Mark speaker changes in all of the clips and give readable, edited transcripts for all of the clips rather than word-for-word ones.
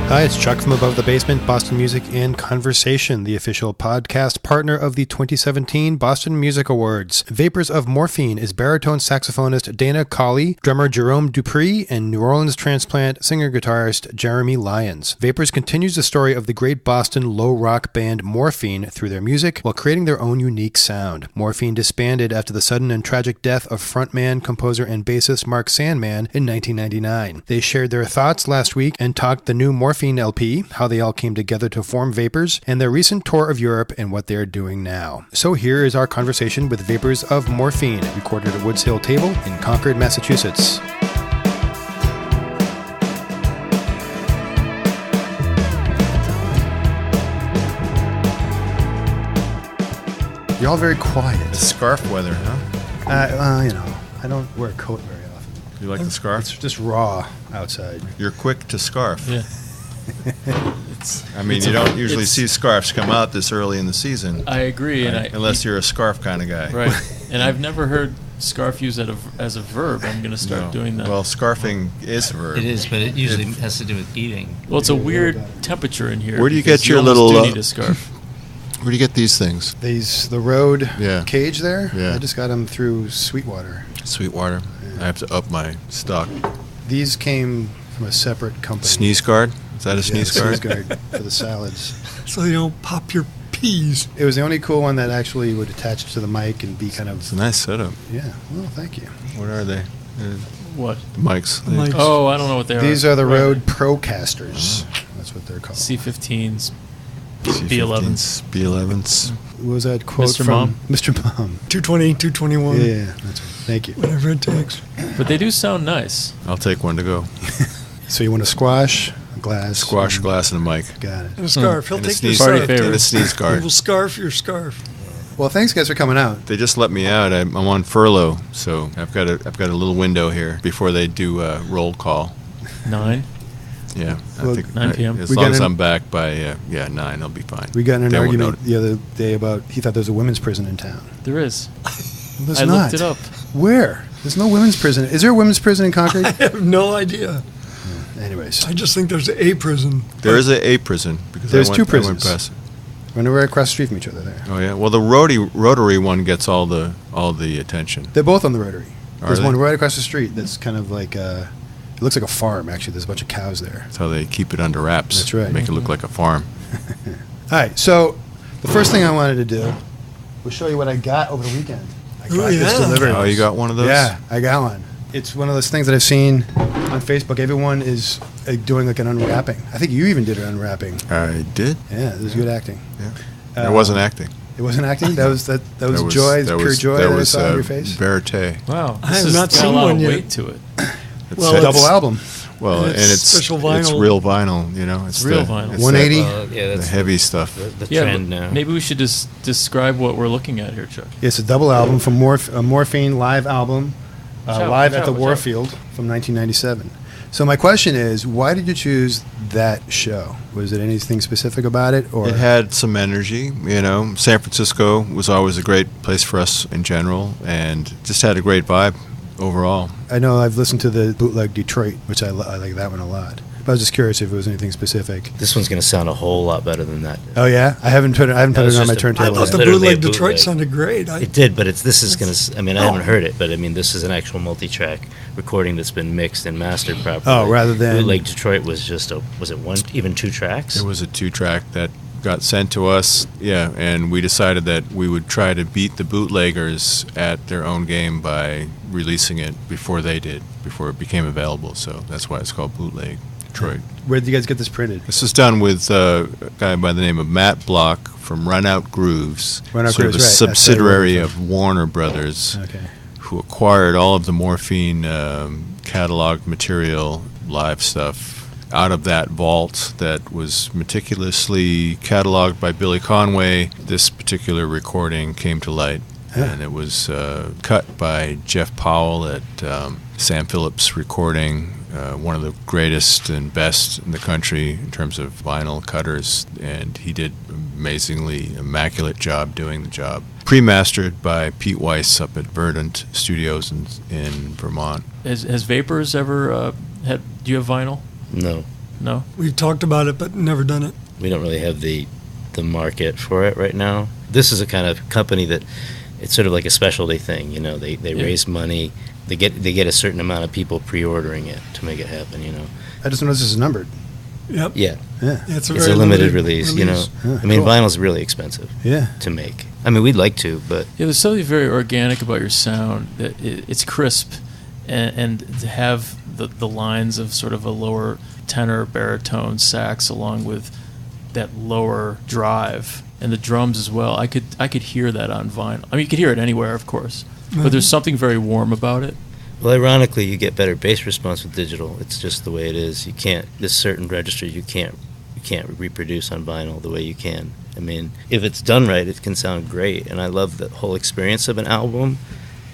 Speaker 1: Hi, it's Chuck from Above the Basement, Boston Music and Conversation, the official podcast partner of the 2017 Boston Music Awards. Vapors of Morphine is baritone saxophonist Dana Colley, drummer Jerome Deupree, and New Orleans transplant singer-guitarist Jeremy Lyons. Vapors continues the story of the great Boston low-rock band Morphine through their music while creating their own unique sound. Morphine disbanded after the sudden and tragic death of frontman, composer, and bassist Mark Sandman in 1999. They shared their thoughts last week and talked the new Morphine LP, how they all came together to form Vapors, and their recent tour of Europe and what they're doing now. So here is our conversation with Vapors of Morphine, recorded at Woods Hill Table in Concord, Massachusetts. You're all very quiet.
Speaker 2: It's scarf weather, huh?
Speaker 1: I don't wear a coat very often.
Speaker 2: You like the scarf?
Speaker 1: It's just raw outside.
Speaker 2: You're quick to scarf.
Speaker 3: Yeah.
Speaker 2: I mean, you don't usually see scarves come out this early in the season.
Speaker 3: I agree,
Speaker 2: right? Unless you're a scarf kind of guy.
Speaker 3: Right. And I've never heard scarf used as a verb. I'm going to start doing that.
Speaker 2: Well, scarfing is a verb.
Speaker 4: It is, but it usually has to do with eating.
Speaker 3: Well, it's a weird temperature in here.
Speaker 2: Where do you get your
Speaker 3: little?
Speaker 2: little?
Speaker 3: Do need a scarf.
Speaker 2: Where do you get these things?
Speaker 1: The road cage there?
Speaker 2: Yeah.
Speaker 1: I just got them through Sweetwater.
Speaker 2: Sweetwater. Yeah. I have to up my stock.
Speaker 1: These came from a separate company.
Speaker 2: Sneeze guard? Is that a sneeze guard?
Speaker 1: Sneeze guard for the salads.
Speaker 5: So they don't pop your peas.
Speaker 1: It was the only cool one that actually would attach to the mic and be kind of...
Speaker 2: It's a nice setup.
Speaker 1: Yeah. Well, thank you.
Speaker 2: What are they?
Speaker 3: What?
Speaker 2: Mics.
Speaker 5: Mics.
Speaker 3: Oh, I don't know what they are.
Speaker 1: These are the Rode Procasters. That's what they're called.
Speaker 3: C15s. B11s.
Speaker 2: B11s.
Speaker 1: What was that quote
Speaker 3: Mr.
Speaker 1: from?
Speaker 3: Mom?
Speaker 1: Mr. Mom.
Speaker 5: 220, 221.
Speaker 1: Yeah, that's right. Thank you.
Speaker 5: Whatever it takes.
Speaker 3: But they do sound nice.
Speaker 2: I'll take one to go.
Speaker 1: So you want a squash, a glass?
Speaker 2: Squash, glass, and a mic.
Speaker 1: Got it.
Speaker 5: And a scarf. He'll
Speaker 2: And a
Speaker 5: take your
Speaker 2: sneeze
Speaker 3: Party
Speaker 5: scarf.
Speaker 3: favorite.
Speaker 2: And a sneeze
Speaker 5: He
Speaker 2: guard.
Speaker 5: will scarf your scarf.
Speaker 1: Well, thanks guys for coming out.
Speaker 2: They just let me out. I'm on furlough, so I've got a little window here before they do roll call.
Speaker 3: 9.
Speaker 2: Yeah,
Speaker 1: Well,
Speaker 2: I think
Speaker 3: 9 p.m.
Speaker 2: As
Speaker 1: We
Speaker 2: long
Speaker 1: got
Speaker 2: as
Speaker 1: in-
Speaker 2: I'm back by 9, I'll be fine.
Speaker 1: We got in an
Speaker 2: They won't
Speaker 1: argument
Speaker 2: know.
Speaker 1: the other day about he thought there was a women's prison in town.
Speaker 3: There is.
Speaker 1: Well, there's
Speaker 3: I
Speaker 1: not.
Speaker 3: looked it up.
Speaker 1: Where? There's no women's prison. Is there a women's prison in Concord?
Speaker 5: I have no idea.
Speaker 1: Anyways,
Speaker 5: I just think there's a prison.
Speaker 2: There is a prison because
Speaker 1: There's
Speaker 2: I went,
Speaker 1: two
Speaker 2: I went
Speaker 1: prisons.
Speaker 2: past.
Speaker 1: we're right across the street from each other there.
Speaker 2: Oh yeah. Well, the rotary one gets all the attention.
Speaker 1: They're both on the Rotary.
Speaker 2: Are
Speaker 1: There's
Speaker 2: they?
Speaker 1: one right across the street that's kind of like it looks like a farm actually. There's a bunch of cows there.
Speaker 2: That's how they keep it under wraps.
Speaker 1: That's right.
Speaker 2: Make it look like a farm.
Speaker 1: All right, so the first thing I wanted to do was show you what I got over the weekend. I got this delivered.
Speaker 2: Oh, you got one of those?
Speaker 1: Yeah, I got one. It's one of those things that I've seen on Facebook. Everyone is doing like an unwrapping. I think you even did an unwrapping.
Speaker 2: I did.
Speaker 1: Yeah, it was good acting.
Speaker 2: Yeah. It wasn't acting.
Speaker 1: It wasn't acting. That was joy. Pure joy. That I saw on your face.
Speaker 2: Verite.
Speaker 3: Wow,
Speaker 5: I have
Speaker 3: this
Speaker 5: not
Speaker 3: has got
Speaker 5: seen
Speaker 3: a lot
Speaker 5: one
Speaker 3: of
Speaker 5: yet.
Speaker 3: weight to it.
Speaker 5: Well,
Speaker 1: It's a double album.
Speaker 2: Well, and
Speaker 5: it's
Speaker 2: it's
Speaker 5: special
Speaker 2: It's
Speaker 5: vinyl.
Speaker 2: real vinyl. You know, it's
Speaker 3: Real
Speaker 2: the,
Speaker 3: vinyl.
Speaker 2: it's
Speaker 1: 180.
Speaker 4: Yeah,
Speaker 2: The
Speaker 4: that's
Speaker 2: heavy stuff.
Speaker 4: the
Speaker 3: Yeah,
Speaker 4: trend
Speaker 3: but
Speaker 4: now.
Speaker 3: maybe we should just describe what we're looking at here, Chuck.
Speaker 1: It's a double album from a Morphine live album,
Speaker 3: out,
Speaker 1: live
Speaker 3: watch
Speaker 1: at the
Speaker 3: out, watch out.
Speaker 1: Warfield from 1997. So my question is, why did you choose that show? Was it anything specific about it, or
Speaker 2: It had some energy, you know. San Francisco was always a great place for us in general, and just had a great vibe overall.
Speaker 1: I know I've listened to the bootleg Detroit, which I like that one a lot. But I was just curious if it was anything specific.
Speaker 6: This one's going to sound a whole lot better than that.
Speaker 1: Oh yeah, I haven't put it on my
Speaker 6: just
Speaker 5: I
Speaker 1: turntable
Speaker 5: thought
Speaker 1: yet.
Speaker 5: the
Speaker 6: Literally a
Speaker 5: bootleg Detroit
Speaker 6: bootleg.
Speaker 5: sounded great.
Speaker 6: It did, but this is going to. I mean, I haven't heard it, but I mean, this is an actual multi-track recording that's been mixed and mastered properly.
Speaker 1: Oh, rather than-
Speaker 6: Bootleg Detroit was just was it one, even two tracks?
Speaker 2: It was a 2-track that got sent to us, and we decided that we would try to beat the bootleggers at their own game by releasing it before they did, before it became available. So that's why it's called Bootleg Detroit.
Speaker 1: Where did you guys get this printed?
Speaker 2: This is done with a guy by the name of Matt Block from Run Out Grooves,
Speaker 1: Run Out
Speaker 2: sort
Speaker 1: Grooves,
Speaker 2: of a
Speaker 1: right. That's where I
Speaker 2: subsidiary
Speaker 1: wrote it
Speaker 2: of Warner Brothers,
Speaker 1: Okay.
Speaker 2: who acquired all of the Morphine catalog material, live stuff, out of that vault that was meticulously cataloged by Billy Conway. This particular recording came to light, and it was cut by Jeff Powell at Sam Phillips Recording, one of the greatest and best in the country in terms of vinyl cutters, and he did amazingly immaculate job doing the job. Pre-mastered by Pete Weiss up at Verdant Studios in Vermont.
Speaker 3: Has Vapors ever had? Do you have vinyl?
Speaker 6: No,
Speaker 3: No.
Speaker 5: We've talked about it, but never done it.
Speaker 6: we don't really have the market for it right now. This is a kind of company that it's sort of like a specialty thing. You know, they raise money. They get a certain amount of people pre-ordering it to make it happen. You know.
Speaker 1: I just noticed this is numbered.
Speaker 5: Yep.
Speaker 6: Yeah,
Speaker 1: Yeah.
Speaker 5: It's
Speaker 6: it's a limited release. You know,
Speaker 1: Yeah,
Speaker 6: I mean,
Speaker 1: cool.
Speaker 6: vinyl's really expensive
Speaker 1: Yeah.
Speaker 6: to make. I mean, we'd like to, but
Speaker 3: Yeah, there's something very organic about your sound. That it's crisp, and to have the lines of sort of a lower tenor baritone sax along with that lower drive and the drums as well. I could hear that on vinyl. I mean, you could hear it anywhere, of course, but there's something very warm about it.
Speaker 6: well, ironically, you get better bass response with digital. It's just the way it is. You can't. There's certain registers you can't reproduce on vinyl the way you can. I mean, if it's done right, it can sound great. And I love the whole experience of an album,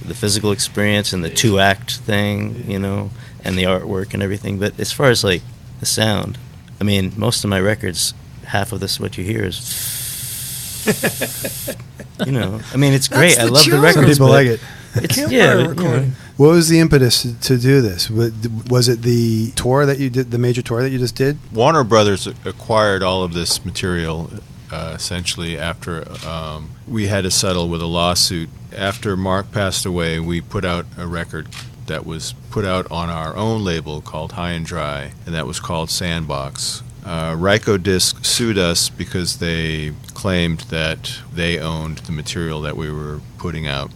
Speaker 6: the physical experience and the 2-act thing, you know, and the artwork and everything. But as far as like the sound, I mean, most of my records, half of this what you hear is, you know. I mean, it's great. I
Speaker 5: the
Speaker 6: love the
Speaker 5: charm.
Speaker 6: records.
Speaker 1: Some people
Speaker 6: but
Speaker 1: like it.
Speaker 6: It's
Speaker 5: Campfire
Speaker 6: yeah, but, you know,
Speaker 5: recording.
Speaker 1: What was the impetus to do this? Was it the tour that you did, the major tour that you just did?
Speaker 2: Warner Brothers acquired all of this material essentially after we had to settle with a lawsuit. After Mark passed away, we put out a record that was put out on our own label called High and Dry, and that was called Sandbox. Ryko Disc sued us because they claimed that they owned the material that we were putting out.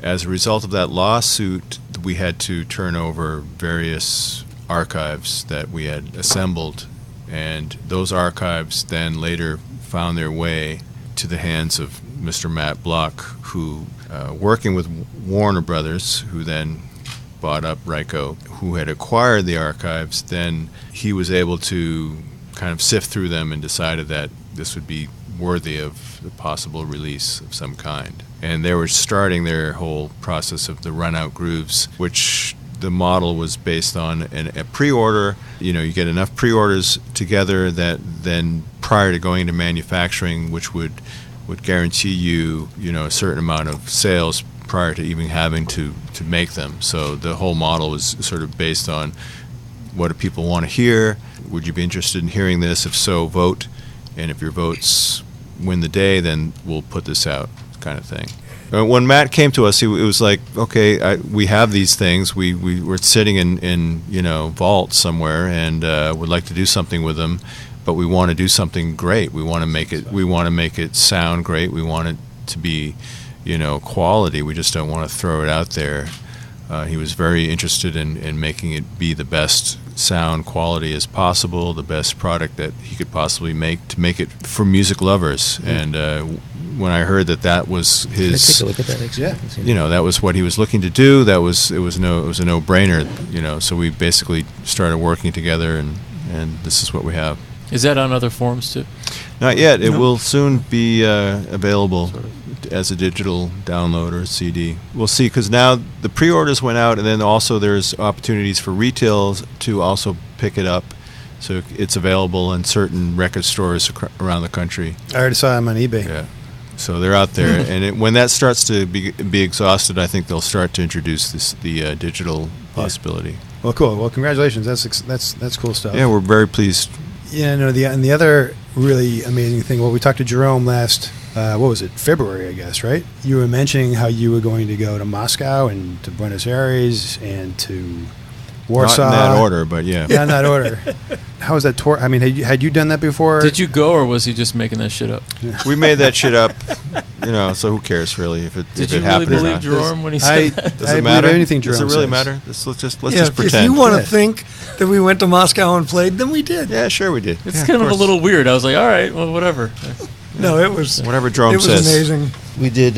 Speaker 2: As a result of that lawsuit, we had to turn over various archives that we had assembled, and those archives then later found their way to the hands of Mr. Matt Block, who, working with Warner Brothers, who then bought up Ryko, who had acquired the archives, then he was able to kind of sift through them and decided that this would be worthy of the possible release of some kind. And they were starting their whole process of the Run Out Grooves, which the model was based on a pre-order. You know, you get enough pre-orders together that then prior to going into manufacturing, which would guarantee you, you know, a certain amount of sales prior to even having to make them. So the whole model was sort of based on what do people want to hear? Would you be interested in hearing this? If so, vote. And if your votes win the day, then we'll put this out, kind of thing. When Matt came to us, it was like, okay, we have these things. We were sitting in you know, vaults somewhere, and would like to do something with them, but we want to do something great. We want to make it. We want to make it sound great. We want it to be, quality. We just don't want to throw it out there. He was very interested in making it be the best sound quality as possible, the best product that he could possibly make, to make it for music lovers. And when I heard that was his,
Speaker 6: Take a look at that.
Speaker 1: Yeah.
Speaker 2: that was what he was looking to do, it was a no-brainer. So we basically started working together, and this is what we have.
Speaker 3: Is that on other forms too?
Speaker 2: Not yet. It will soon be available as a digital download or CD. We'll see, because now the pre-orders went out, and then also there's opportunities for retails to also pick it up. So it's available in certain record stores around the country.
Speaker 1: I already saw them on eBay.
Speaker 2: Yeah. So they're out there, and when that starts to be exhausted, I think they'll start to introduce the digital possibility.
Speaker 1: Well, cool. Well, congratulations. That's cool stuff.
Speaker 2: Yeah, we're very pleased.
Speaker 1: Yeah, no. The other really amazing thing. Well, we talked to Jerome last. What was it? February, I guess. Right? You were mentioning how you were going to go to Moscow and to Buenos Aires and to Warsaw.
Speaker 2: Not in that order, but yeah.
Speaker 1: Yeah, in that order. How was that tour? I mean, had you done that before?
Speaker 3: Did you go, or was he just making that shit up?
Speaker 2: We made that shit up, so who cares really if it
Speaker 3: Did you really
Speaker 2: happened or
Speaker 3: believe
Speaker 2: not?
Speaker 3: Jerome when he said that?
Speaker 2: Does
Speaker 1: I
Speaker 2: it
Speaker 1: believe
Speaker 2: matter?
Speaker 1: anything Jerome
Speaker 2: Does it really
Speaker 1: says.
Speaker 2: matter? Let's just
Speaker 5: If
Speaker 2: pretend.
Speaker 5: you want
Speaker 1: Yeah.
Speaker 5: to think that we went to Moscow and played, then we did.
Speaker 2: Yeah, sure we did.
Speaker 3: It's
Speaker 2: Yeah,
Speaker 3: kind of a
Speaker 2: course.
Speaker 3: little weird. I was like, all right, well, whatever.
Speaker 5: No, it was
Speaker 2: Whatever Jerome
Speaker 5: it was
Speaker 2: says.
Speaker 5: amazing.
Speaker 6: We did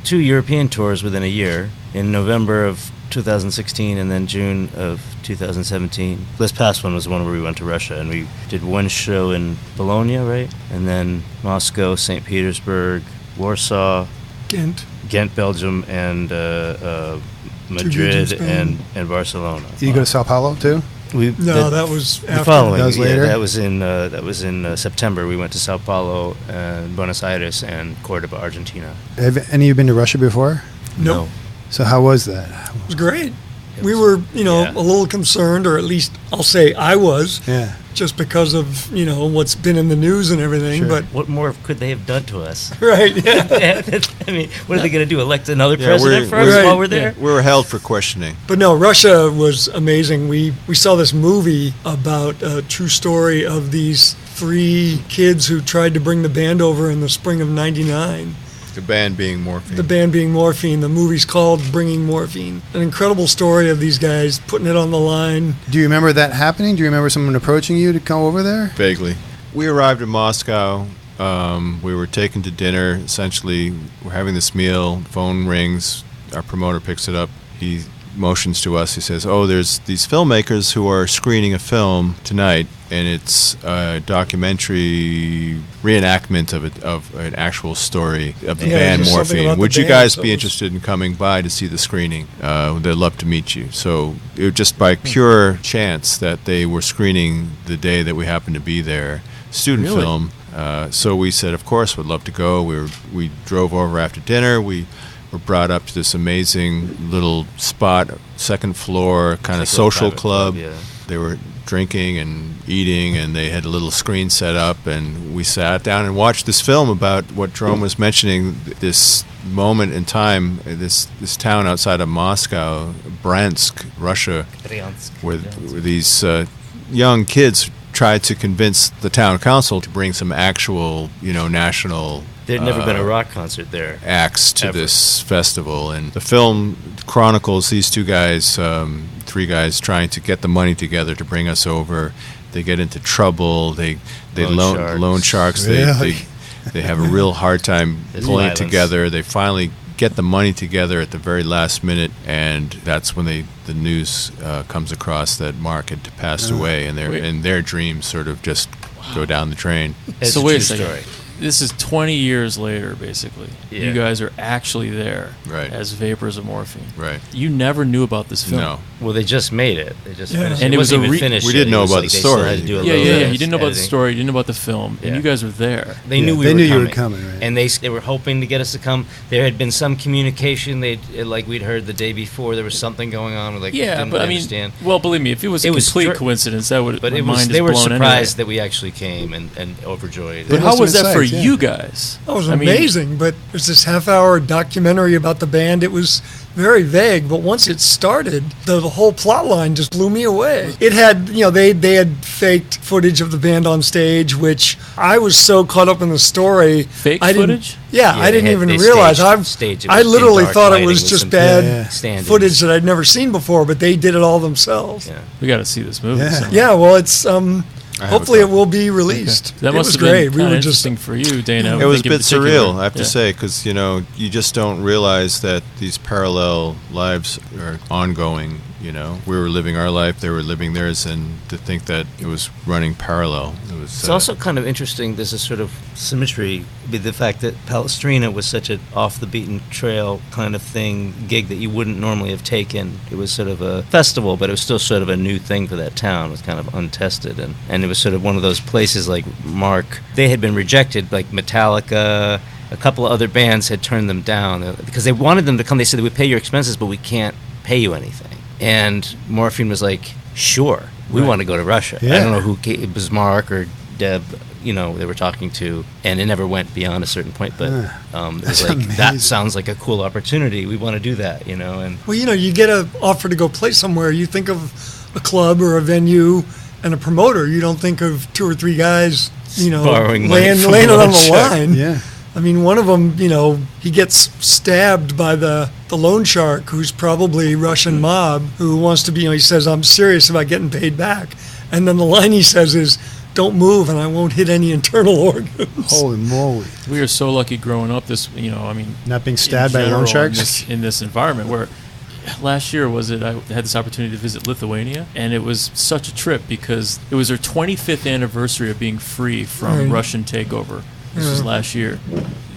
Speaker 6: 2 European tours within a year, in November of 2016 and then June of 2017. This past one was the one where we went to Russia, and we did one show in Bologna, right? And then Moscow, St. Petersburg, Warsaw,
Speaker 5: Ghent.
Speaker 6: Belgium, and Madrid,
Speaker 5: gigs in Spain.
Speaker 6: and Barcelona.
Speaker 1: Did you go to Sao Paulo too?
Speaker 5: No, that was
Speaker 6: the
Speaker 5: after.
Speaker 6: following.
Speaker 1: That was later?
Speaker 6: That was in September. We went to Sao Paulo, Buenos Aires, and Cordoba, Argentina.
Speaker 1: Have any of you been to Russia before?
Speaker 5: Nope.
Speaker 1: So how was that?
Speaker 5: It was great. We were,
Speaker 6: yeah.
Speaker 5: a little concerned, or at least I'll say I was,
Speaker 1: Yeah.
Speaker 5: just because of, what's been in the news and everything.
Speaker 1: Sure.
Speaker 5: But
Speaker 6: What more could they have done to us?
Speaker 5: right, yeah.
Speaker 6: I mean, what are they going to do? Elect another
Speaker 2: Yeah,
Speaker 6: president for us
Speaker 5: we're-
Speaker 6: while we're there?
Speaker 2: We were held for questioning.
Speaker 5: But no, Russia was amazing. We saw this movie about a true story of these 3 kids who tried to bring the band over in the spring of '99.
Speaker 2: The band being Morphine.
Speaker 5: The band being Morphine. The movie's called Bringing Morphine. An incredible story of these guys putting it on the line.
Speaker 1: Do you remember that happening? Do you remember someone approaching you to come over there?
Speaker 2: Vaguely. We arrived in Moscow. We were taken to dinner. Essentially, we're having this meal. Phone rings. Our promoter picks it up. He motions to us. He says, there's these filmmakers who are screening a film tonight, and it's a documentary reenactment of an actual story of the
Speaker 5: Yeah,
Speaker 2: band
Speaker 5: just something
Speaker 2: Morphine.
Speaker 5: about the
Speaker 2: Would you
Speaker 5: band,
Speaker 2: guys
Speaker 5: so
Speaker 2: be
Speaker 5: it was-
Speaker 2: interested in coming by to see the screening? They'd love to meet you. So it was just by pure chance that they were screening the day that we happened to be there. Student
Speaker 3: Really?
Speaker 2: film. So we said, of course, we'd love to go. We drove over after dinner. We were brought up to this amazing little spot, second floor, kind of
Speaker 6: It's like a little
Speaker 2: social
Speaker 6: private
Speaker 2: club.
Speaker 6: yeah.
Speaker 2: They were drinking and eating, and they had a little screen set up, and we sat down and watched this film about what Jerome was mentioning, this moment in time, this town outside of Moscow, Bryansk, Russia, where these young kids tried to convince the town council to bring some actual, national
Speaker 6: There'd never been a rock concert there.
Speaker 2: acts to
Speaker 6: Ever.
Speaker 2: this festival, and the film chronicles these 2 guys, 3 guys trying to get the money together to bring us over. They get into trouble. They loan sharks.
Speaker 1: Really?
Speaker 2: They have a real hard time
Speaker 6: There's
Speaker 2: pulling it
Speaker 6: violence.
Speaker 2: together. They finally get the money together at the very last minute, and that's when the news comes across that Mark had passed away, and their dreams sort of just go down the drain.
Speaker 6: It's
Speaker 3: So
Speaker 6: a
Speaker 3: wait a
Speaker 6: true
Speaker 3: second.
Speaker 6: story.
Speaker 3: This is 20 years later, basically.
Speaker 6: Yeah.
Speaker 3: You guys are actually there
Speaker 2: Right.
Speaker 3: as Vapors of Morphine.
Speaker 2: Right.
Speaker 3: You never knew about this film.
Speaker 2: No.
Speaker 6: Well, they just made it. They just
Speaker 5: Yeah.
Speaker 6: finished
Speaker 3: And
Speaker 6: it.
Speaker 3: it was
Speaker 6: wasn't
Speaker 3: a
Speaker 6: even
Speaker 3: re-
Speaker 6: finished
Speaker 2: We
Speaker 6: yet.
Speaker 2: didn't
Speaker 6: It
Speaker 2: know
Speaker 6: was
Speaker 2: about
Speaker 6: like
Speaker 2: the
Speaker 6: they still
Speaker 2: story.
Speaker 6: had to do a
Speaker 3: Yeah,
Speaker 6: little
Speaker 3: yeah.
Speaker 6: bit
Speaker 3: You didn't know about the
Speaker 6: editing.
Speaker 3: story. You didn't know about the film. And
Speaker 6: Yeah.
Speaker 3: you guys were there.
Speaker 6: They
Speaker 1: Yeah,
Speaker 6: knew we
Speaker 1: they
Speaker 6: were
Speaker 1: knew you
Speaker 6: coming.
Speaker 1: were coming, right.
Speaker 6: And they were hoping to get us to come. There had been some communication. Like we'd heard the day before, there was something going on. We're like,
Speaker 3: Yeah,
Speaker 6: didn't
Speaker 3: but I
Speaker 6: understand.
Speaker 3: mean, well, believe me, if it was a
Speaker 6: It was
Speaker 3: complete
Speaker 6: stri-
Speaker 3: coincidence, that would
Speaker 6: But
Speaker 3: my
Speaker 6: it
Speaker 3: mind
Speaker 6: was.
Speaker 3: is
Speaker 6: They were
Speaker 3: blown
Speaker 6: surprised
Speaker 3: anyway.
Speaker 6: that we actually came and overjoyed.
Speaker 3: But
Speaker 1: They
Speaker 3: how
Speaker 1: must have
Speaker 3: was
Speaker 1: been
Speaker 3: that for
Speaker 1: psyched, yeah.
Speaker 3: you guys?
Speaker 5: That was
Speaker 3: I mean,
Speaker 5: amazing. But there's this half-hour documentary about the band. It was very vague, but once it started, the whole plot line just blew me away. It had, they had faked footage of the band on stage, which I was so caught up in the story.
Speaker 3: Fake
Speaker 5: I
Speaker 3: footage?
Speaker 5: Yeah, I didn't even realize. I literally thought it was just bad footage that I'd never seen before, but they did it all themselves.
Speaker 3: Yeah. We got to see this movie.
Speaker 5: Yeah, well, it's hopefully it will be released.
Speaker 3: Okay. That must have
Speaker 5: great.
Speaker 3: been kind of interesting for you, Dana.
Speaker 2: It was a bit surreal, I have to say, because you just don't realize that these parallel lives are ongoing. We were living our life, they were living theirs, and to think that it was running parallel.
Speaker 6: It's also kind of interesting. There's a sort of symmetry with the fact that Palestrina was such an off-the-beaten trail kind of gig that you wouldn't normally have taken. It was sort of a festival, but it was still sort of a new thing for that town. It was kind of untested, and it was sort of one of those places like Mark. They had been rejected, like Metallica. A couple of other bands had turned them down because they wanted them to come. They said, we pay your expenses, but we can't pay you anything. And Morphine was like, sure, we want to go to Russia.
Speaker 1: Yeah.
Speaker 6: I don't know who it was, Mark or Deb, they were talking to, and it never went beyond a certain point, but it was like,
Speaker 1: amazing.
Speaker 6: That sounds like a cool opportunity. We want to do that, and
Speaker 5: Well, you get an offer to go play somewhere. You think of a club or a venue and a promoter. You don't think of two or three guys,
Speaker 6: borrowing money
Speaker 5: laying
Speaker 6: from
Speaker 5: it on the
Speaker 6: check.
Speaker 5: line.
Speaker 1: Yeah.
Speaker 5: I mean, one of them, he gets stabbed by the loan shark, who's probably Russian mob, who wants to be, he says, I'm serious about getting paid back. And then the line he says is, don't move and I won't hit any internal organs.
Speaker 1: Holy moly.
Speaker 3: We are so lucky growing up
Speaker 1: Not being stabbed by loan sharks?
Speaker 3: in this environment where last year I had this opportunity to visit Lithuania, and it was such a trip because it was their 25th anniversary of being free from Russian takeover. This was last year.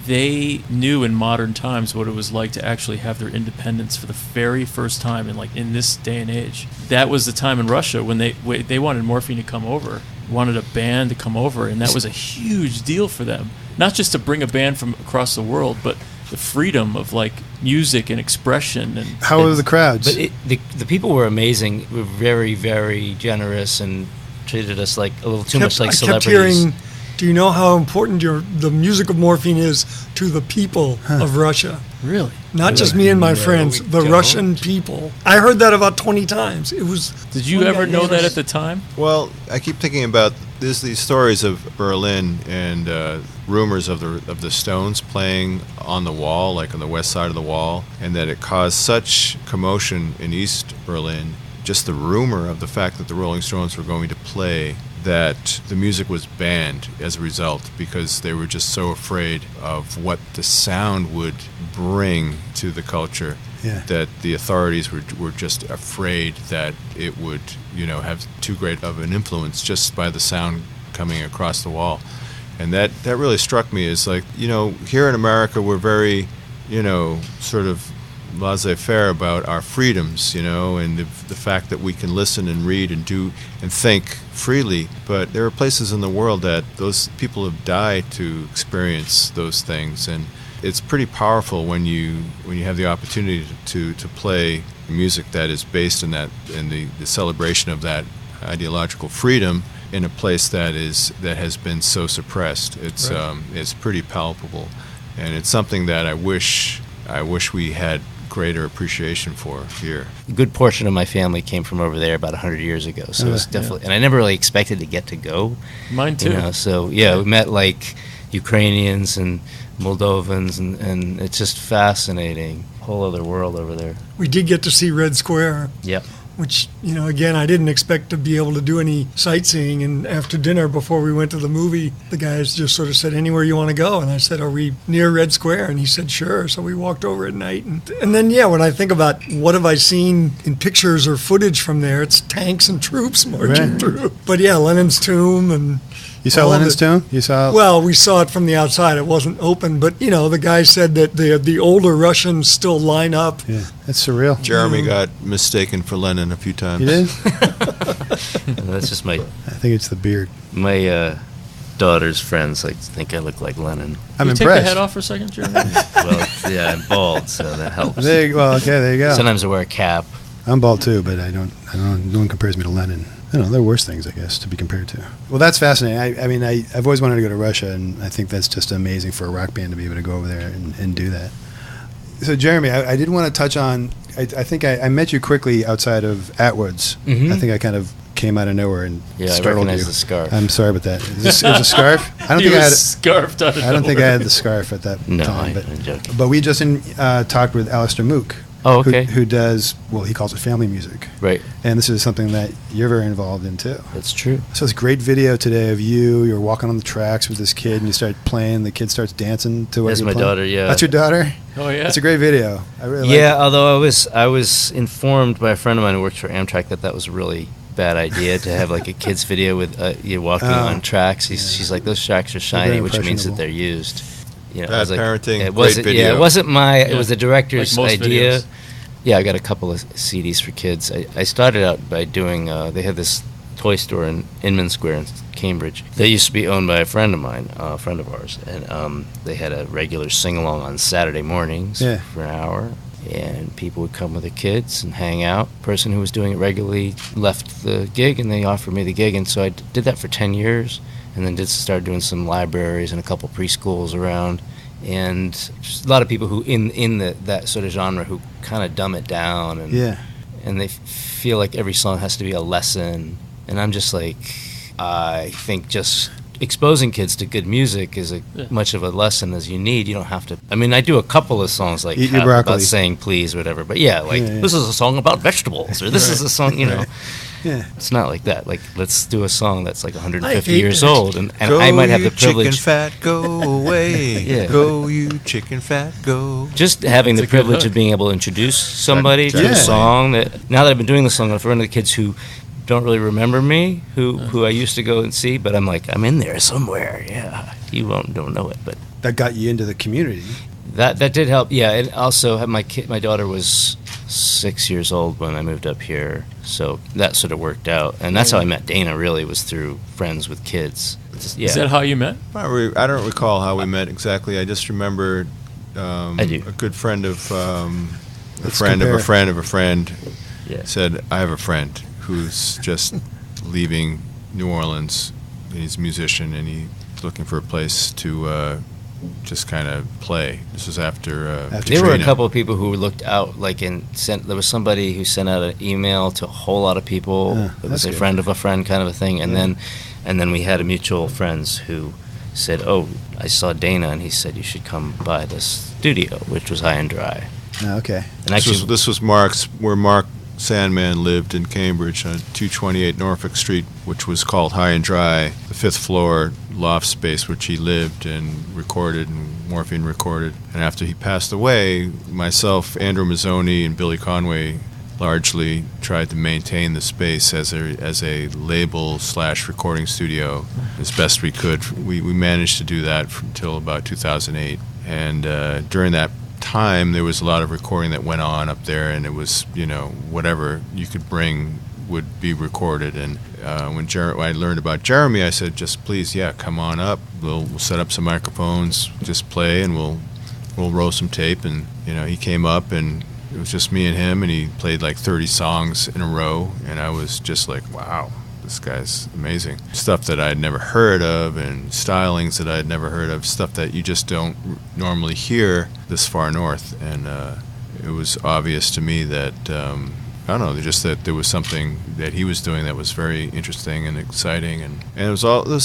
Speaker 3: They knew in modern times what it was like to actually have their independence for the very first time in this day and age. That was the time in Russia when they wanted Morphine to come over, wanted a band to come over, and that was a huge deal for them. Not just to bring a band from across the world, but the freedom of music and expression. And
Speaker 1: how were the crowds?
Speaker 6: But the people were amazing. Were very, very generous and treated us like a little too much like celebrities.
Speaker 5: I kept hearing, do you know how important the music of Morphine is to the people of Russia?
Speaker 3: Really?
Speaker 5: Not just me and my
Speaker 6: No,
Speaker 5: friends,
Speaker 6: we
Speaker 5: the
Speaker 6: don't.
Speaker 5: Russian people. I heard that about 20 times. It was.
Speaker 3: Did you ever know that at the time?
Speaker 2: Well, I keep thinking about these stories of Berlin and rumors of the Stones playing on the wall, like on the west side of the wall, and that it caused such commotion in East Berlin. Just the rumor of the fact that the Rolling Stones were going to play, that the music was banned as a result because they were just so afraid of what the sound would bring to the culture, that the authorities were just afraid that it would have too great of an influence just by the sound coming across the wall. And that really struck me as here in America we're very sort of laissez-faire about our freedoms, and the fact that we can listen and read and do and think freely. But there are places in the world that those people have died to experience those things, and it's pretty powerful when you have the opportunity to play music that is based in the celebration of that ideological freedom in a place that has been so suppressed. It's pretty palpable, and it's something that I wish we had greater appreciation for here.
Speaker 6: A good portion of my family came from over there about 100 years ago, so it was definitely, and I never really expected to get to go.
Speaker 3: Mine too.
Speaker 6: So we met Ukrainians and Moldovans, and it's just fascinating. Whole other world over there.
Speaker 5: We did get to see Red Square.
Speaker 6: Yep.
Speaker 5: Which, again, I didn't expect to be able to do any sightseeing. And after dinner, before we went to the movie, the guys just sort of said, anywhere you want to go. And I said, are we near Red Square? And he said, sure. So we walked over at night. And then, when I think about what have I seen in pictures or footage from there, it's tanks and troops marching through. But Lenin's tomb and...
Speaker 1: You saw Lenin's tomb? You saw?
Speaker 5: Well, we saw it from the outside. It wasn't open, but the guy said that the older Russians still line up.
Speaker 1: Yeah, that's surreal.
Speaker 2: Jeremy got mistaken for Lenin a few times.
Speaker 1: You did?
Speaker 6: That's just
Speaker 1: I think it's the beard.
Speaker 6: my daughter's friends think I look like Lennon.
Speaker 1: I'm
Speaker 3: Can you
Speaker 1: impressed.
Speaker 3: take the head off for a second, Jeremy?
Speaker 6: Well, I'm bald, so that helps.
Speaker 1: There you go.
Speaker 6: Sometimes I wear a cap.
Speaker 1: I'm bald too, but I don't. No one compares me to Lenin. I don't know. There are worse things, I guess, to be compared to. Well, that's fascinating. I mean, I've always wanted to go to Russia, and I think that's just amazing for a rock band to be able to go over there and do that. So Jeremy, I did want to touch on. I think I met you quickly outside of Atwood's.
Speaker 6: Mhm.
Speaker 1: I think I kind of came out of nowhere and
Speaker 6: Yeah, I
Speaker 1: startled
Speaker 6: recognize
Speaker 1: you.
Speaker 6: the scarf.
Speaker 1: I'm sorry about that. Is this, it was a scarf? I don't
Speaker 3: He
Speaker 1: think I
Speaker 3: was
Speaker 1: had.
Speaker 3: scarfed out of
Speaker 1: I don't think I
Speaker 3: nowhere.
Speaker 1: had the scarf at that
Speaker 6: No,
Speaker 1: time.
Speaker 6: I'm joking.
Speaker 1: But we just talked with Alistair Mook.
Speaker 6: Oh, okay.
Speaker 1: Who does, well, he calls it family music.
Speaker 6: Right.
Speaker 1: And this is something that you're very involved in too.
Speaker 6: That's true.
Speaker 1: So it's a great video today of you're walking on the tracks with this kid and you start playing, the kid starts dancing to what
Speaker 6: That's
Speaker 1: you're
Speaker 6: my
Speaker 1: playing.
Speaker 6: daughter, yeah.
Speaker 1: That's your daughter?
Speaker 3: Oh yeah.
Speaker 1: It's a great video. I really like
Speaker 6: Yeah, although I was informed by a friend of mine who works for Amtrak that was a really bad idea to have like a kids video with you walking on tracks. She's like, those tracks are shiny, which means that
Speaker 1: impressionable.
Speaker 6: they're used. You know,
Speaker 2: Bad
Speaker 6: I was like,
Speaker 2: parenting,
Speaker 6: It
Speaker 2: great
Speaker 6: wasn't,
Speaker 2: video.
Speaker 6: Yeah, it wasn't my.
Speaker 3: Yeah.
Speaker 6: It was the director's
Speaker 3: Like most
Speaker 6: idea.
Speaker 3: videos.
Speaker 6: Yeah, I got a couple of CDs for kids. I started out by doing. They had this toy store in Inman Square in Cambridge. They used to be owned by a friend of mine, a friend of ours, and they had a regular sing along on Saturday mornings for an hour. And people would come with their kids and hang out. Person who was doing it regularly left the gig, and they offered me the gig, and so I did that for 10 years, and then started doing some libraries and a couple preschools around, and just a lot of people who in that sort of genre who kind of dumb it down, and they feel like every song has to be a lesson, and I'm just like, I think just exposing kids to good music is much of a lesson as you need. You don't have to. I mean, I do a couple of songs like
Speaker 1: Eat your broccoli.
Speaker 6: about saying please, or whatever. But yeah, like this is a song about vegetables, or this is a song. You know,
Speaker 1: Yeah.
Speaker 6: it's not like that. Like let's do a song that's like
Speaker 5: I
Speaker 6: 150
Speaker 5: hate
Speaker 6: years
Speaker 5: that.
Speaker 6: old, and I might have the
Speaker 2: Chicken
Speaker 6: privilege.
Speaker 2: fat, go away.
Speaker 6: Yeah.
Speaker 2: Go, you chicken fat, go.
Speaker 6: Just having
Speaker 3: That's
Speaker 6: the
Speaker 3: a good
Speaker 6: privilege
Speaker 3: hook.
Speaker 6: of being able to introduce somebody to
Speaker 1: Yeah.
Speaker 6: a song that now that I've been doing the song, I've run into kids who don't really remember me, who I used to go and see, but I'm like, I'm in there somewhere. Yeah, you don't know it, but
Speaker 1: That got you into the community.
Speaker 6: that did help. Yeah, and also had my daughter was 6 years old when I moved up here, so that sort of worked out, and that's how I met Dana. Really, was through friends with kids. Yeah.
Speaker 3: Is that how you met?
Speaker 2: I don't recall how we met exactly. I just remember
Speaker 6: I do.
Speaker 2: a good friend of a
Speaker 1: Let's
Speaker 2: friend of a
Speaker 1: compare.
Speaker 2: friend of a friend
Speaker 6: Yeah.
Speaker 2: said, I have a friend who's just leaving New Orleans. He's a musician, and he's looking for a place to just kind of play. This was after
Speaker 6: There were a
Speaker 2: Katrina.
Speaker 6: couple of people who looked out, like there was somebody who sent out an email to a whole lot of people.
Speaker 1: Yeah,
Speaker 6: It was
Speaker 1: that's
Speaker 6: a
Speaker 1: good.
Speaker 6: friend of a friend kind of a thing, and
Speaker 1: Yeah.
Speaker 6: then we had a mutual friends who said, "Oh, I saw Dana, and he said you should come by the studio," which was High and Dry.
Speaker 1: Oh, okay.
Speaker 6: And actually,
Speaker 2: This was where Mark Sandman lived in Cambridge on 228 Norfolk Street, which was called High and Dry, the fifth floor loft space which he lived and recorded, and Morphine recorded. And after he passed away, myself, Andrew Mazzoni, and Billy Conway largely tried to maintain the space as a label / recording studio as best we could. We managed to do that until about 2008, and during that time there was a lot of recording that went on up there, and it was, whatever you could bring would be recorded. And when I learned about Jeremy, I said, just please, come on up, we'll set up some microphones, just play, and we'll roll some tape. And he came up, and it was just me and him, and he played like 30 songs in a row, and I was just like, wow, this guy's amazing. Stuff that I had never heard of, and stylings that I had never heard of, stuff that you just don't normally hear this far north. And it was obvious to me that, I don't know, just that there was something that he was doing that was very interesting and exciting. And there was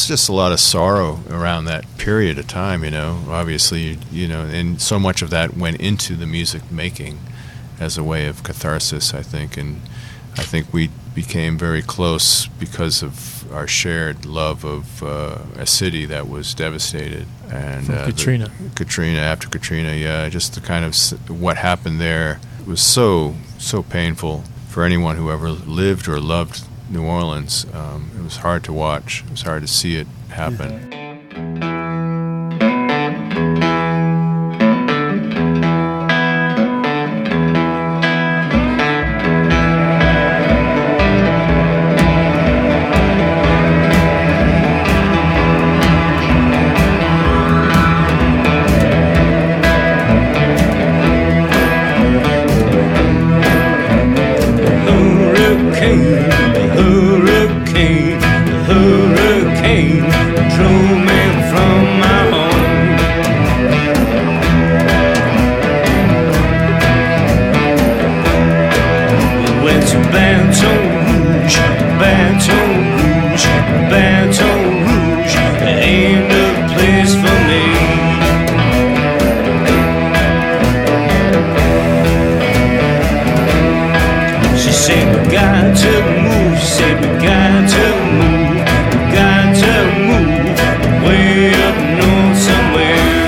Speaker 2: just a lot of sorrow around that period of time, obviously, and so much of that went into the music making as a way of catharsis, I think. And I think we became very close because of our shared love of a city that was devastated. And
Speaker 3: From Katrina.
Speaker 2: After Katrina, just the kind of what happened there was so painful for anyone who ever lived or loved New Orleans. It was hard to watch. It was hard to see it happen.
Speaker 7: Hurricane, hurricane, hurricane, it's Baton Rouge, Baton Rouge, Baton Rouge. It ain't the place for me. She said we got to move, she said we got to move, we got to move way up north somewhere.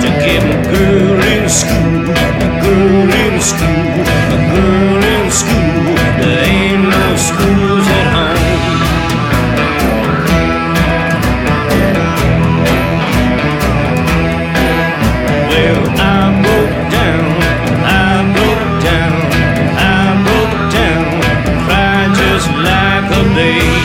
Speaker 7: To get my girl in school, a girl in school, a girl in school. There ain't no schools at home. Well, I broke down, cried just like a babe.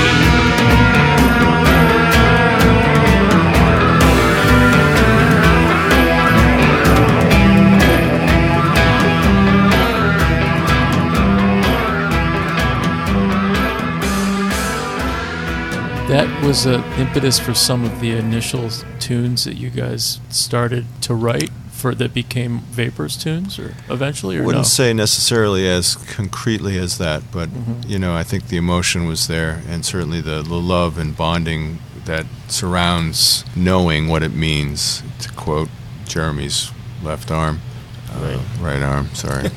Speaker 3: That was an impetus for some of the initial tunes that you guys started to write for that became Vapors tunes, or eventually, or
Speaker 2: Wouldn't
Speaker 3: no?
Speaker 2: say necessarily as concretely as that, but
Speaker 3: Mm-hmm.
Speaker 2: I think the emotion was there, and certainly the love and bonding that surrounds knowing what it means. To quote Jeremy's left arm, right arm, sorry.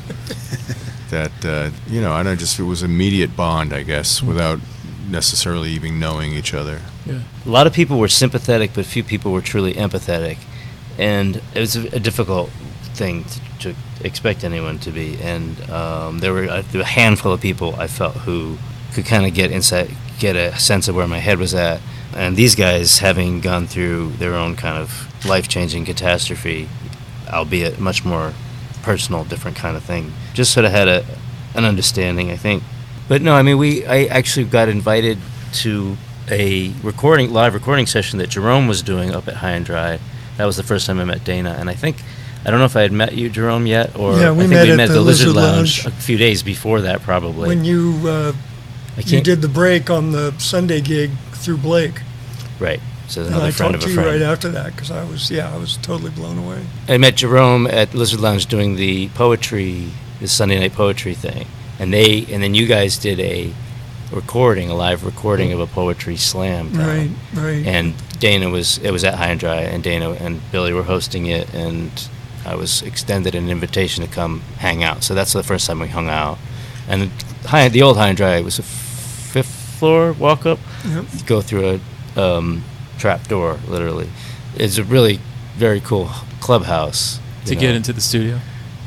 Speaker 2: That I don't just it was immediate bond, I guess, without necessarily even knowing each other.
Speaker 3: Yeah.
Speaker 6: A lot of people were sympathetic, but few people were truly empathetic, and it was a difficult thing to expect anyone to be. And there were a handful of people I felt who could kind of get a sense of where my head was at. And these guys, having gone through their own kind of life-changing catastrophe, albeit much more personal, different kind of thing, just sort of had an understanding, I think. But no, I mean, I actually got invited to a live recording session that Jerome was doing up at High and Dry. That was the first time I met Dana, and I don't know if I had met you, Jerome, yet, or
Speaker 5: Yeah, we
Speaker 6: I think
Speaker 5: met
Speaker 6: we
Speaker 5: at
Speaker 6: met at
Speaker 5: the
Speaker 6: the Lizard
Speaker 5: Lizard
Speaker 6: Lounge
Speaker 5: Lounge.
Speaker 6: a few days before that, probably.
Speaker 5: When you
Speaker 6: can't-
Speaker 5: did the break on the Sunday gig through Blake.
Speaker 6: Right. So
Speaker 5: And
Speaker 6: another
Speaker 5: I
Speaker 6: friend
Speaker 5: talked
Speaker 6: of
Speaker 5: to
Speaker 6: a
Speaker 5: you
Speaker 6: friend.
Speaker 5: right after that because I was totally blown away.
Speaker 6: I met Jerome at Lizard Lounge doing the Sunday night poetry thing, and then you guys did a live recording of a poetry slam.
Speaker 5: Right.
Speaker 6: And it was at High and Dry, and Dana and Billy were hosting it, and I was extended an invitation to come hang out. So that's the first time we hung out. And the old High and Dry was a fifth floor walk up.
Speaker 5: Yep.
Speaker 6: You go through a trap door, literally. It's a really very cool clubhouse.
Speaker 3: To get into the studio?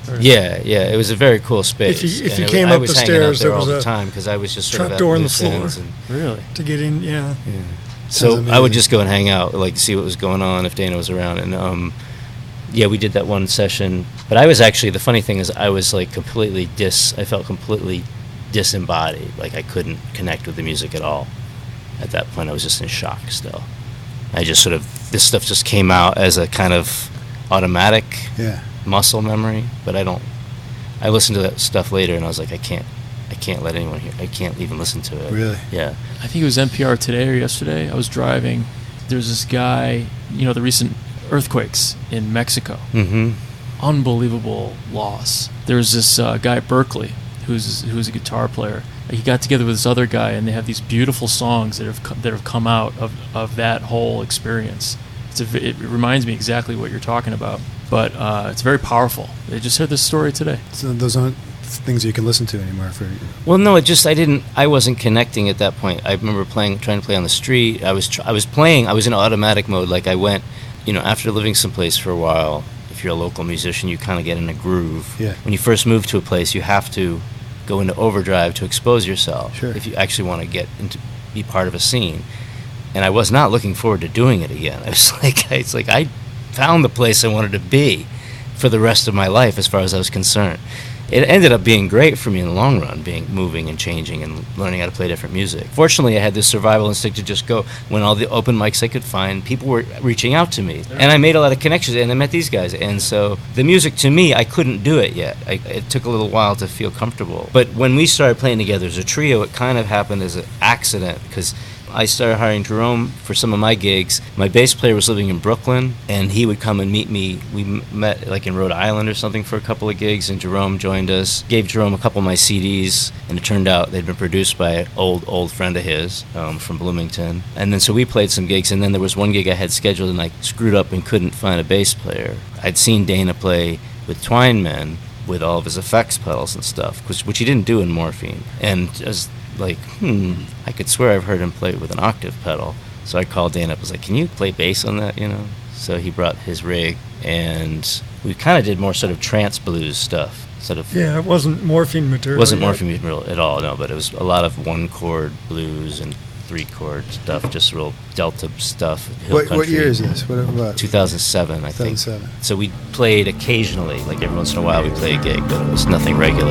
Speaker 3: Or-
Speaker 6: Yeah, it was a very cool space.
Speaker 5: If you
Speaker 6: And
Speaker 5: came
Speaker 6: I
Speaker 5: up
Speaker 6: was
Speaker 5: the
Speaker 6: hanging out
Speaker 5: stairs,
Speaker 6: there
Speaker 5: there
Speaker 6: all
Speaker 5: was
Speaker 6: the
Speaker 5: a
Speaker 6: time because I was just sort of
Speaker 5: trap
Speaker 6: at
Speaker 5: door in the
Speaker 6: loose
Speaker 5: floor.
Speaker 6: ends and-
Speaker 3: Really?
Speaker 5: To get in, yeah.
Speaker 6: So
Speaker 1: Sounds
Speaker 6: I would
Speaker 1: amazing.
Speaker 6: just go and hang out, like see what was going on if Dana was around, and we did that one session. But I was actually, the funny thing is, I was like I felt completely disembodied, like I couldn't connect with the music at all. At that point, I was just in shock still. This stuff just came out as a kind of automatic muscle memory, but I listened to that stuff later, and I was like, I can't let anyone hear. I can't even listen to it.
Speaker 1: Really?
Speaker 6: Yeah.
Speaker 3: I think it was NPR today or yesterday. I was driving. There's this guy, the recent earthquakes in Mexico.
Speaker 6: Mm-hmm.
Speaker 3: Unbelievable loss. There's this guy at Berkeley who's a guitar player. He got together with this other guy, and they have these beautiful songs that have come out of that whole experience. It reminds me exactly what you're talking about, but it's very powerful. I just heard this story today.
Speaker 1: So those aren't things you can listen to anymore.
Speaker 6: Well, no, I wasn't connecting at that point. I remember trying to play on the street. I was in automatic mode. Like I went, after living someplace for a while, if you're a local musician, you kind of get in a groove.
Speaker 1: Yeah.
Speaker 6: When you first move to a place, you have to go into overdrive to expose yourself.
Speaker 1: Sure.
Speaker 6: If you actually want to be part of a scene. And I was not looking forward to doing it again. It's like I found the place I wanted to be for the rest of my life as far as I was concerned. It ended up being great for me in the long run, moving and changing and learning how to play different music. Fortunately, I had this survival instinct to just go. When all the open mics I could find, people were reaching out to me. And I made a lot of connections, and I met these guys. And so the music, to me, I couldn't do it yet. It took a little while to feel comfortable. But when we started playing together as a trio, it kind of happened as an accident, because I started hiring Jerome for some of my gigs. My bass player was living in Brooklyn, and he would come and meet me. We met like in Rhode Island or something for a couple of gigs, and Jerome joined us. Gave Jerome a couple of my CDs, and it turned out they'd been produced by an old friend of his from Bloomington. And then so we played some gigs, and then there was one gig I had scheduled, and I screwed up and couldn't find a bass player. I'd seen Dana play with Twineman with all of his effects pedals and stuff, which he didn't do in Morphine. And I was like, I could swear I've heard him play with an octave pedal. So I called Dana up, I was like, can you play bass on that, So he brought his rig, and we kind of did more sort of trance blues stuff.
Speaker 5: Yeah, it wasn't Morphine material.
Speaker 6: It wasn't Morphine material at all, no, but it was a lot of one-chord blues and three-chord stuff, just real Delta stuff.
Speaker 1: What year is this? What about?
Speaker 6: 2007, I think.
Speaker 1: 2007.
Speaker 6: So we played occasionally, like every once in a while we play a gig, but it was nothing regular.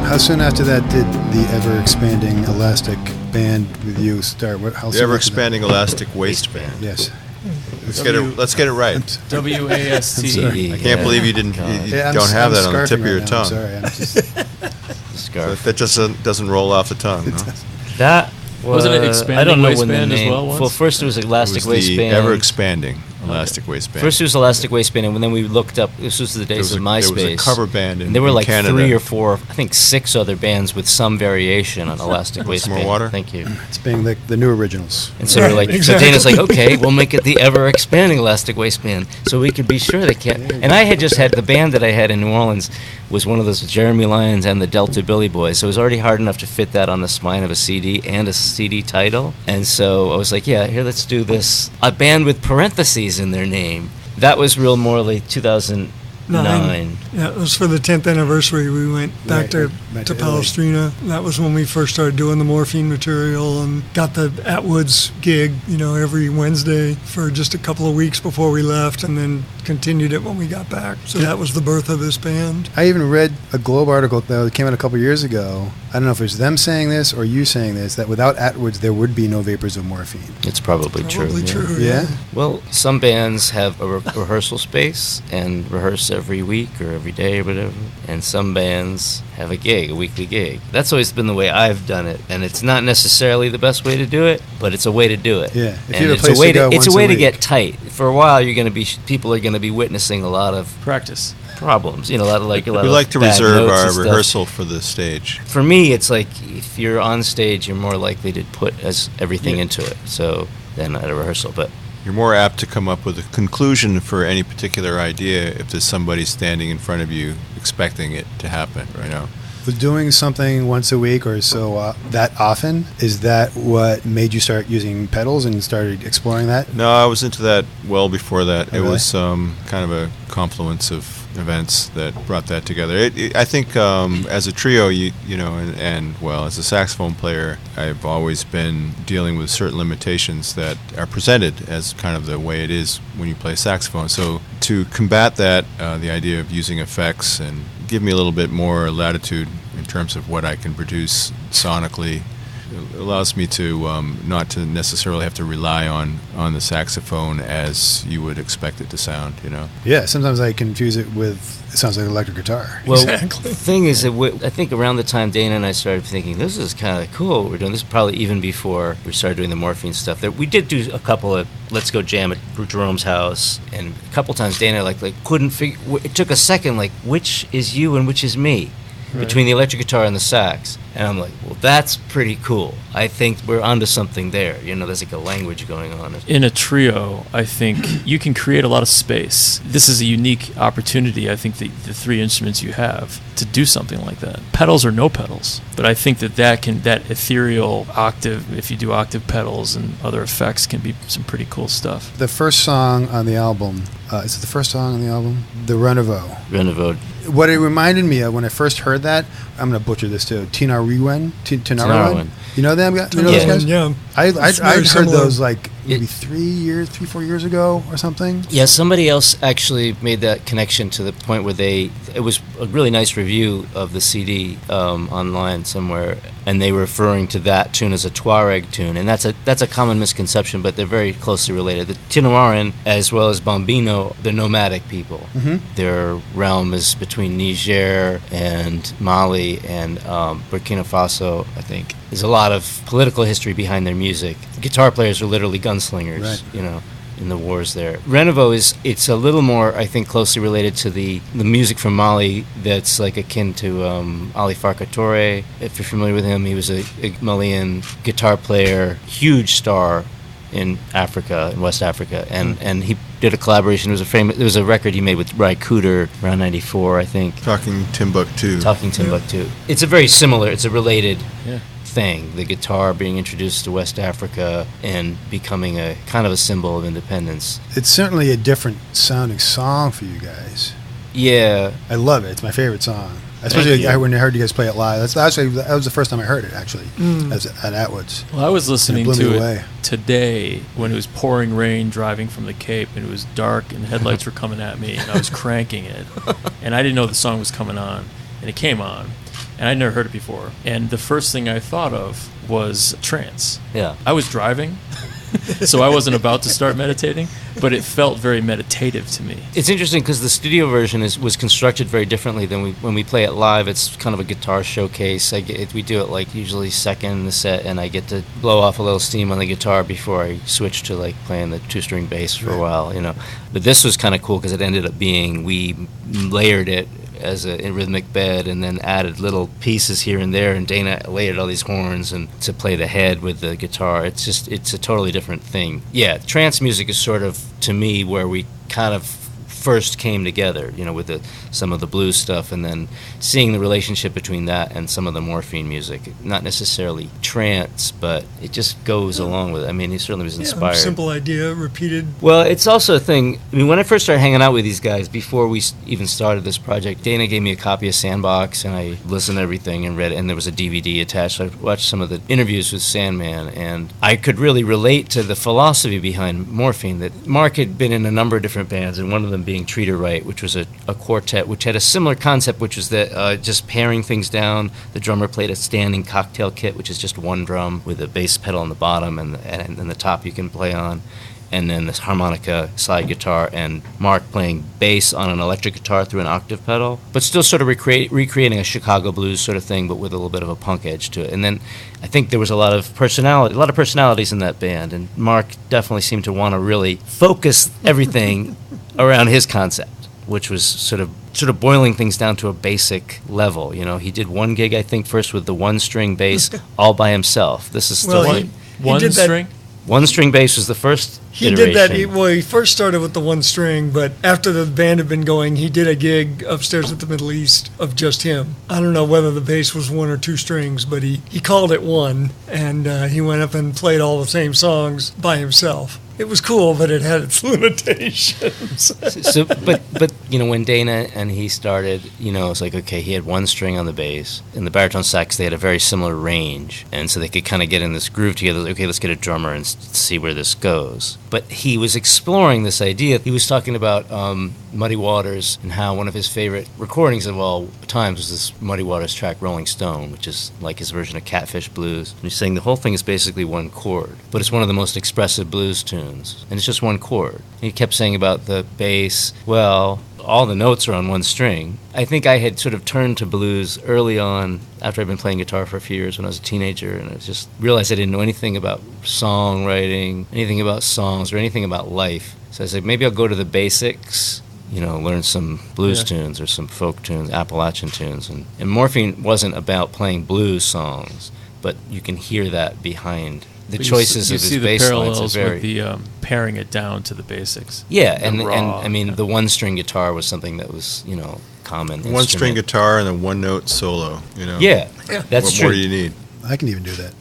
Speaker 1: How soon after that did the ever-expanding elastic band with you start?
Speaker 2: The ever-expanding elastic waistband.
Speaker 1: Yes.
Speaker 2: Let's get it right.
Speaker 3: WAST.
Speaker 2: I can't believe you didn't. You don't have that on the tip of your tongue.
Speaker 1: I'm sorry. I'm just
Speaker 2: So that just doesn't roll off the tongue. No?
Speaker 6: That
Speaker 3: wasn't it expanding
Speaker 6: I don't know
Speaker 3: waistband
Speaker 6: when the name,
Speaker 3: as well? Once?
Speaker 6: Well, first it was elastic waistband.
Speaker 2: The ever-expanding elastic waistband.
Speaker 6: First it was elastic waistband, and then we looked up. This was the days of MySpace.
Speaker 2: There was a cover band in
Speaker 6: and there were like
Speaker 2: Canada.
Speaker 6: 3 or 4, I think 6 other bands with some variation on elastic waistband.
Speaker 2: More water?
Speaker 6: Thank you.
Speaker 1: It's being the new originals.
Speaker 6: And so we're like,
Speaker 5: exactly.
Speaker 6: So Dana's like, okay, we'll make it the ever-expanding elastic waistband, so we could be sure they can't. And I had just had the band that I had in New Orleans was one of those Jeremy Lyons and the Delta Billy Boys, so it was already hard enough to fit that on the spine of a CD and a CD title. And so I was like, yeah, here, let's do this. A band with parentheses in their name. That was real more like 2009.
Speaker 5: Yeah, it was for the 10th anniversary. We went back to
Speaker 1: Italy.
Speaker 5: Palestrina. That was when we first started doing the Morphine material and got the Atwoods gig, every Wednesday for just a couple of weeks before we left, and then continued it when we got back. So that was the birth of this band.
Speaker 1: I even read a Globe article that came out a couple years ago. I don't know if it was them saying this or you saying this, that without Atwoods there would be no Vapors of Morphine.
Speaker 6: It's probably true.
Speaker 5: Probably
Speaker 6: yeah.
Speaker 5: true,
Speaker 1: Yeah?
Speaker 6: Well, some bands have a rehearsal space and rehearse every week or every day or whatever, and some bands have a weekly gig. That's always been the way I've done it, and it's not necessarily the best way to do it, but it's a way to do it.
Speaker 1: Yeah. If
Speaker 6: And
Speaker 1: you have a
Speaker 6: it's
Speaker 1: place
Speaker 6: a way
Speaker 1: to go
Speaker 6: it's a
Speaker 1: once
Speaker 6: way
Speaker 1: a
Speaker 6: to
Speaker 1: week.
Speaker 6: get tight. For a while, people are going to be witnessing a lot of
Speaker 3: Practice.
Speaker 6: problems. A lot of
Speaker 2: We
Speaker 6: of
Speaker 2: like to
Speaker 6: bad
Speaker 2: reserve
Speaker 6: notes
Speaker 2: our
Speaker 6: and stuff.
Speaker 2: rehearsal for the stage.
Speaker 6: For me, it's like if you're on stage, you're more likely to put everything into it. So than at a rehearsal, but.
Speaker 2: You're more apt to come up with a conclusion for any particular idea if there's somebody standing in front of you expecting it to happen,
Speaker 1: Was doing something once a week or so that often, is that what made you start using pedals and started exploring that?
Speaker 2: No, I was into that well before that.
Speaker 1: Oh,
Speaker 2: it
Speaker 1: really?
Speaker 2: was kind of a confluence of events that brought that together. I think as a trio, and as a saxophone player, I've always been dealing with certain limitations that are presented as kind of the way it is when you play saxophone. So to combat that, the idea of using effects and give me a little bit more latitude in terms of what I can produce sonically It allows me to not to necessarily have to rely on the saxophone as you would expect it to sound, you know?
Speaker 1: Yeah, sometimes I confuse it with, it sounds like an electric guitar.
Speaker 6: Well,
Speaker 5: Exactly.
Speaker 6: the thing is that I think around the time Dana and I started thinking, this is kind of cool what we're doing. This is probably even before we started doing the Morphine stuff. That we did do a couple of let's go jam at Jerome's house, and a couple times Dana like couldn't figure. It took a second, like which is you and which is me, between the electric guitar and the sax. And I'm like, well, that's pretty cool. I think we're onto something there. You know, there's like a language going on.
Speaker 3: In a trio, I think you can create a lot of space. This is a unique opportunity, I think, the three instruments you have to do something like that. Pedals or no pedals. But I think that ethereal octave, if you do octave pedals and other effects, can be some pretty cool stuff.
Speaker 1: The first song on the album, is it the first song on the album? The Renouveau.
Speaker 6: Renouveau.
Speaker 1: What it reminded me of when I first heard that, I'm going to butcher this too, Tinariwen? You know them? You know those guys?
Speaker 5: Yeah.
Speaker 1: I'd heard
Speaker 5: similar.
Speaker 1: those like maybe 3-4 years ago or something.
Speaker 6: Yeah, somebody else actually made that connection to the point where it was a really nice review of the CD online somewhere, and they were referring to that tune as a Tuareg tune, and that's a common misconception, but they're very closely related. The Tinariwen, as well as Bombino, they're nomadic people. Mm-hmm. Their realm is between Niger and Mali and Burkina Faso, I think. There's a lot of political history behind their music. Guitar players are literally gunslingers,
Speaker 1: right.
Speaker 6: You know, in the wars there. Renouveau it's a little more, I think, closely related to the music from Mali that's like akin to Ali Farka Touré. If you're familiar with him, he was a Malian guitar player, huge star in Africa, in West Africa, and he did a collaboration. It was a record he made with Ry Cooder around '94, I think.
Speaker 2: Talking Timbuktu.
Speaker 6: It's a very similar. It's a related thing. The guitar being introduced to West Africa and becoming a kind of a symbol of independence.
Speaker 1: It's certainly a different sounding song for you guys.
Speaker 6: Yeah,
Speaker 1: I love it. It's my favorite song. Especially when I heard you guys play it live. That was the first time I heard it, actually, at Atwood's.
Speaker 3: Well, I was listening to
Speaker 1: away.
Speaker 3: it today when it was pouring rain driving from the Cape, and it was dark, and headlights were coming at me, and I was cranking it. And I didn't know the song was coming on, and it came on, and I'd never heard it before. And the first thing I thought of was trance.
Speaker 6: Yeah.
Speaker 3: I was driving, so I wasn't about to start meditating, but it felt very meditative to me.
Speaker 6: It's interesting because the studio version was constructed very differently than when we play it live. It's kind of a guitar showcase. We do it like usually second in the set, and I get to blow off a little steam on the guitar before I switch to like playing the two-string bass for a while, you know. But this was kind of cool because it ended up being, we layered it as a rhythmic bed and then added little pieces here and there, and Dana layered all these horns and to play the head with the guitar. It's a totally different thing. Yeah, trance music is sort of, to me, where we kind of first came together, you know, with some of the blues stuff, and then seeing the relationship between that and some of the Morphine music. Not necessarily trance, but it just goes along with it. I mean, he certainly was inspired.
Speaker 5: Simple idea, repeated.
Speaker 6: Well, it's also a thing. I mean, when I first started hanging out with these guys, before we even started this project, Dana gave me a copy of Sandbox, and I listened to everything and read it, and there was a DVD attached. So I watched some of the interviews with Sandman, and I could really relate to the philosophy behind Morphine, that Mark had been in a number of different bands, and one of them being Treat Her Right, which was a quartet, which had a similar concept, which was that just paring things down. The drummer played a standing cocktail kit, which is just one drum with a bass pedal on the bottom and the top you can play on, and then this harmonica slide guitar, and Mark playing bass on an electric guitar through an octave pedal, but still sort of recreating a Chicago blues sort of thing, but with a little bit of a punk edge to it. And then I think there was a lot of personalities in that band, and Mark definitely seemed to want to really focus everything around his concept, which was sort of boiling things down to a basic level. You know, he did one gig, I think, first with the one-string bass all by himself. This is still
Speaker 3: One string?
Speaker 6: One-string bass was the first
Speaker 5: He
Speaker 6: iteration.
Speaker 5: did that. He first started with the one string, but after the band had been going, he did a gig upstairs at the Middle East of just him. I don't know whether the bass was one or two strings, but he called it one, and he went up and played all the same songs by himself. It was cool, but it had its limitations.
Speaker 6: But when Dana and he started, it's like, okay, he had one string on the bass. In the baritone sax, they had a very similar range, and so they could kind of get in this groove together. Okay, let's get a drummer and see where this goes. But he was exploring this idea. He was talking about Muddy Waters and how one of his favorite recordings of all times was this Muddy Waters track, Rolling Stone, which is like his version of Catfish Blues. And he's saying the whole thing is basically one chord, but it's one of the most expressive blues tunes, and it's just one chord. And he kept saying about the bass, well, all the notes are on one string. I think I had sort of turned to blues early on after I'd been playing guitar for a few years when I was a teenager, and I just realized I didn't know anything about songwriting, anything about songs, or anything about life. So I said, maybe I'll go to the basics, learn some blues tunes or some folk tunes, Appalachian tunes. And Morphine wasn't about playing blues songs, but you can hear that behind the choices of his bass lines. You see the parallels with
Speaker 3: the paring it down to the basics.
Speaker 6: Yeah, and I mean, the one-string guitar was something that was, common.
Speaker 2: One-string guitar and a one-note solo,
Speaker 6: Yeah, that's
Speaker 2: what
Speaker 6: true.
Speaker 2: more do you need?
Speaker 1: I can even do that.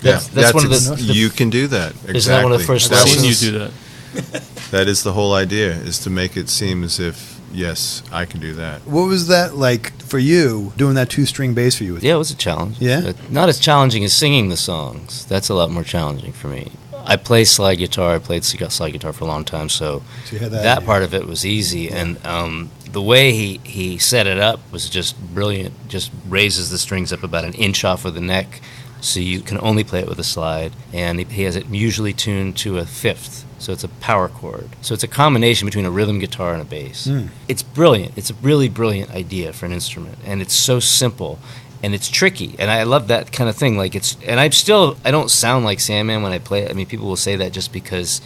Speaker 6: That's one of the
Speaker 2: you can do that. Exactly.
Speaker 6: Isn't that one of the first
Speaker 3: I've
Speaker 6: lessons?
Speaker 3: seen you do that.
Speaker 2: That is the whole idea, is to make it seem as if, yes, I can do that.
Speaker 1: What was that like for you, doing that two-string bass for you?
Speaker 6: Yeah, it was a challenge.
Speaker 1: Yeah?
Speaker 6: But not as challenging as singing the songs. That's a lot more challenging for me. I play slide guitar. I played slide guitar for a long time, so
Speaker 1: you had
Speaker 6: that part of it was easy. And the way he set it up was just brilliant. Just raises the strings up about an inch off of the neck, so you can only play it with a slide. And he has it usually tuned to a fifth, so it's a power chord. So it's a combination between a rhythm guitar and a bass. It's brilliant. It's a really brilliant idea for an instrument, and it's so simple. And it's tricky, and I love that kind of thing. Like I don't sound like Sandman when I play it. I mean, people will say that just because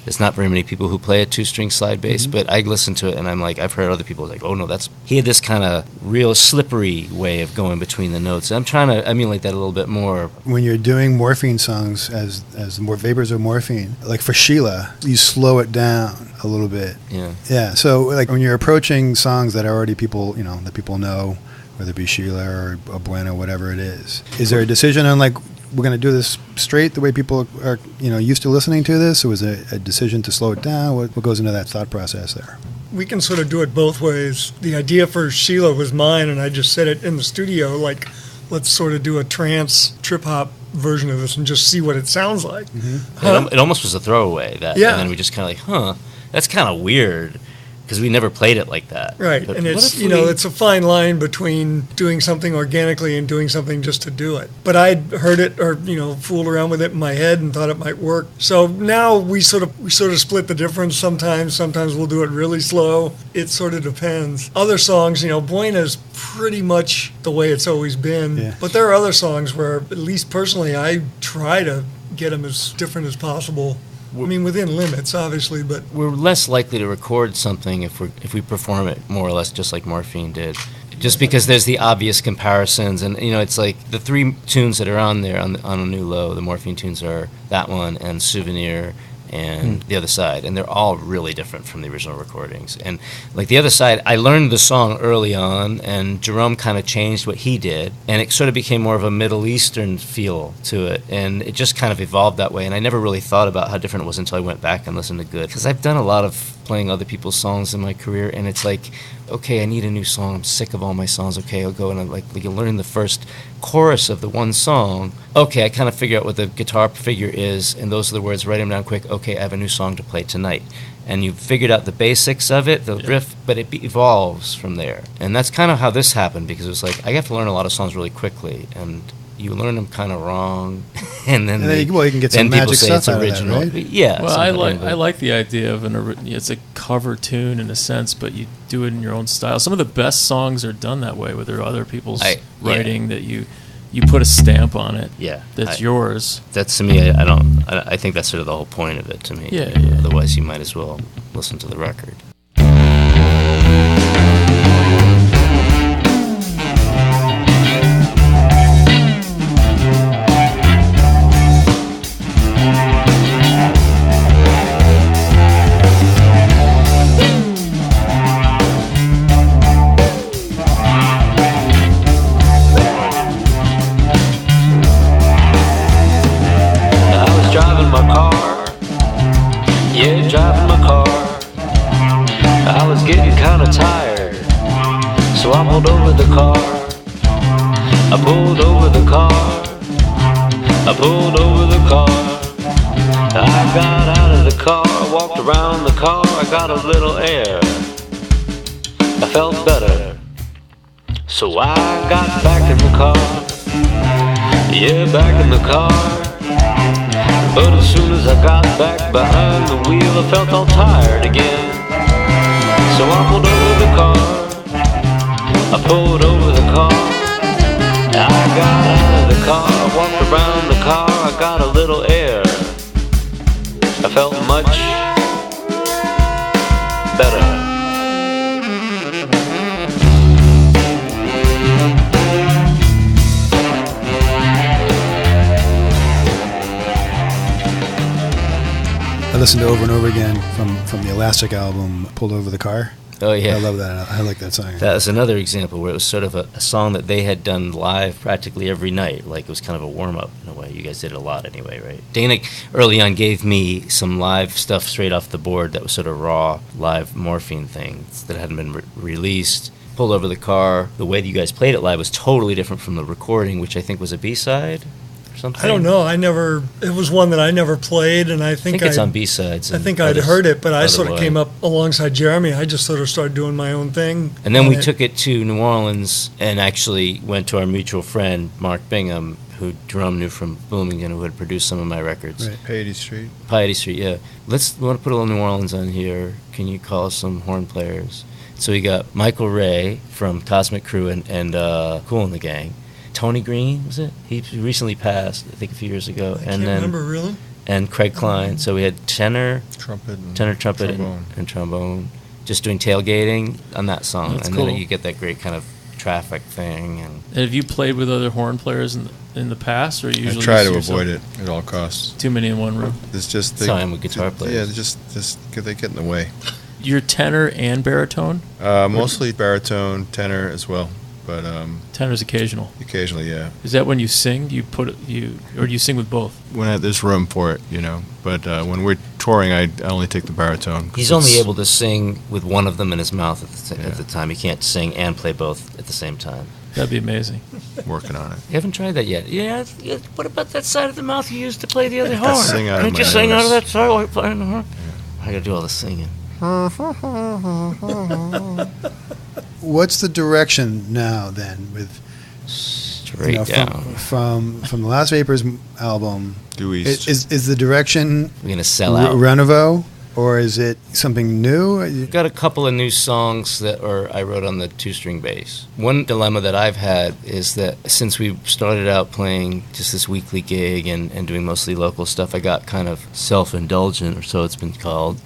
Speaker 6: there's not very many people who play a two-string slide bass. But I listen to it, and I'm like, I've heard other people like, oh no, he had this kind of real slippery way of going between the notes. And I'm trying to emulate that a little bit more.
Speaker 1: When you're doing Morphine songs as more Vapors of Morphine, like for Sheila, you slow it down a little bit. Yeah. So like when you're approaching songs that already people that people know, whether it be Sheila or Bueno, whatever it is there a decision on like, we're going to do this straight the way people are used to listening to this, or was it a decision to slow it down? What goes into that thought process there?
Speaker 5: We can sort of do it both ways. The idea for Sheila was mine, and I just said it in the studio, like, let's sort of do a trance trip-hop version of this and just see what it sounds like.
Speaker 6: It almost was a throwaway. And then we just kind of like, that's kind of weird, because we never played it like that.
Speaker 5: Right, but and it's it's a fine line between doing something organically and doing something just to do it. But I'd heard it or fooled around with it in my head and thought it might work. So now we sort of split the difference. Sometimes we'll do it really slow. It sort of depends. Other songs, Buena's pretty much the way it's always been. Yeah. But there are other songs where, at least personally, I try to get them as different as possible. I mean, within limits, obviously, but
Speaker 6: we're less likely to record something if we perform it more or less just like Morphine did, just because there's the obvious comparisons, and it's like the three tunes that are on there on a New Low. The Morphine tunes are that one and Souvenir and The Other Side, and they're all really different from the original recordings. And like The Other Side, I learned the song early on, and Jerome kind of changed what he did, and it sort of became more of a Middle Eastern feel to it, and it just kind of evolved that way. And I never really thought about how different it was until I went back and listened to Good, because I've done a lot of playing other people's songs in my career, and it's like, okay, I need a new song. I'm sick of all my songs. Okay, I'll go and you learn the first chorus of the one song. Okay, I kind of figure out what the guitar figure is, and those are the words. Write them down quick. Okay, I have a new song to play tonight. And you've figured out the basics of it, the riff, but it evolves from there. And that's kind of how this happened, because it was like, I have to learn a lot of songs really quickly, and you learn them kind of wrong, and then
Speaker 1: you can get some magic stuff out of that, right?
Speaker 6: Yeah.
Speaker 3: Well, I like the idea of it's a cover tune in a sense, but you do it in your own style. Some of the best songs are done that way, where there are other people's writing that you put a stamp on it.
Speaker 6: Yeah,
Speaker 3: that's yours.
Speaker 6: That's, to me, I think that's sort of the whole point of it to me.
Speaker 3: Yeah.
Speaker 6: Otherwise, you might as well listen to the record.
Speaker 7: I pulled over the car. I pulled over the car. I got out of the car, walked around the car. I got a little air. I felt better. So I got back in the car. Yeah, back in the car. But as soon as I got back behind the wheel, I felt all tired again. So I pulled over the car. I pulled over the car. I got out of the car, walked around the car. I got a little air. I felt much better.
Speaker 1: I listened to Over and Over Again from the Elastic album, Pulled Over the Car.
Speaker 6: Oh, yeah.
Speaker 1: I love that. I like that song.
Speaker 6: That was another example where it was sort of a song that they had done live practically every night. Like, it was kind of a warm-up in a way. You guys did it a lot anyway, right? Dana, early on, gave me some live stuff straight off the board that was sort of raw, live Morphine things that hadn't been released. Pulled Over the Car. The way that you guys played it live was totally different from the recording, which I think was a B-side or something.
Speaker 5: I don't know. It was one that I never played, and I think
Speaker 6: it's on B-sides.
Speaker 5: I think I'd heard it, but I sort of came up alongside Jeremy. I just sort of started doing my own thing.
Speaker 6: And then we took it to New Orleans and actually went to our mutual friend, Mark Bingham, who Jerome knew from Bloomington, who had produced some of my records.
Speaker 1: Right.
Speaker 2: Piety Street.
Speaker 6: Piety Street, yeah. We want to put a little New Orleans on here. Can you call us some horn players? So we got Michael Ray from Cosmic Crew and Kool and the Gang. Tony Green, was it? He recently passed, I think a few years ago.
Speaker 5: I can't remember, really.
Speaker 6: And Craig Klein. So we had tenor,
Speaker 2: Trumpet,
Speaker 6: trumpet, and trombone. Just doing tailgating on that song.
Speaker 3: That's
Speaker 6: and
Speaker 3: cool.
Speaker 6: then you get that great kind of traffic thing. And
Speaker 3: Have you played with other horn players in the past, or
Speaker 2: I
Speaker 3: usually
Speaker 2: try to
Speaker 3: just
Speaker 2: avoid
Speaker 3: yourself?
Speaker 2: it at all costs.
Speaker 3: Too many in one room.
Speaker 2: It's just
Speaker 6: So I'm with guitar players.
Speaker 2: Yeah, they get in the way.
Speaker 3: You're tenor and baritone.
Speaker 2: Mostly baritone, tenor as well, but
Speaker 3: Tenor's occasional.
Speaker 2: occasionally, yeah.
Speaker 3: Is that when you sing? Or do you sing with both?
Speaker 2: When there's room for it, But when we're touring, I only take the baritone. 'cause
Speaker 6: he's only
Speaker 2: it's-
Speaker 6: able to sing with one of them in his mouth at
Speaker 2: Yeah.
Speaker 6: the time. He can't sing and play both at the same time.
Speaker 3: That'd be amazing.
Speaker 2: working on it.
Speaker 6: You haven't tried that yet. Yeah, what about that side of the mouth you used to play the other
Speaker 2: I
Speaker 6: horn?
Speaker 2: sing out of
Speaker 6: Can't
Speaker 2: my
Speaker 6: you sing out of
Speaker 2: nose.
Speaker 6: that side while you're playing the horn? I gotta do all the singing.
Speaker 1: What's the direction now then with
Speaker 6: Straight down.
Speaker 1: from the Last Vapors album?
Speaker 2: Due east.
Speaker 1: Is the direction
Speaker 6: We're gonna sell out.
Speaker 1: Renouveau, or is it something new?
Speaker 6: Got a couple of new songs that I wrote on the two-string bass. One dilemma that I've had is that since we started out playing just this weekly gig and doing mostly local stuff, I got kind of self-indulgent, or so it's been called,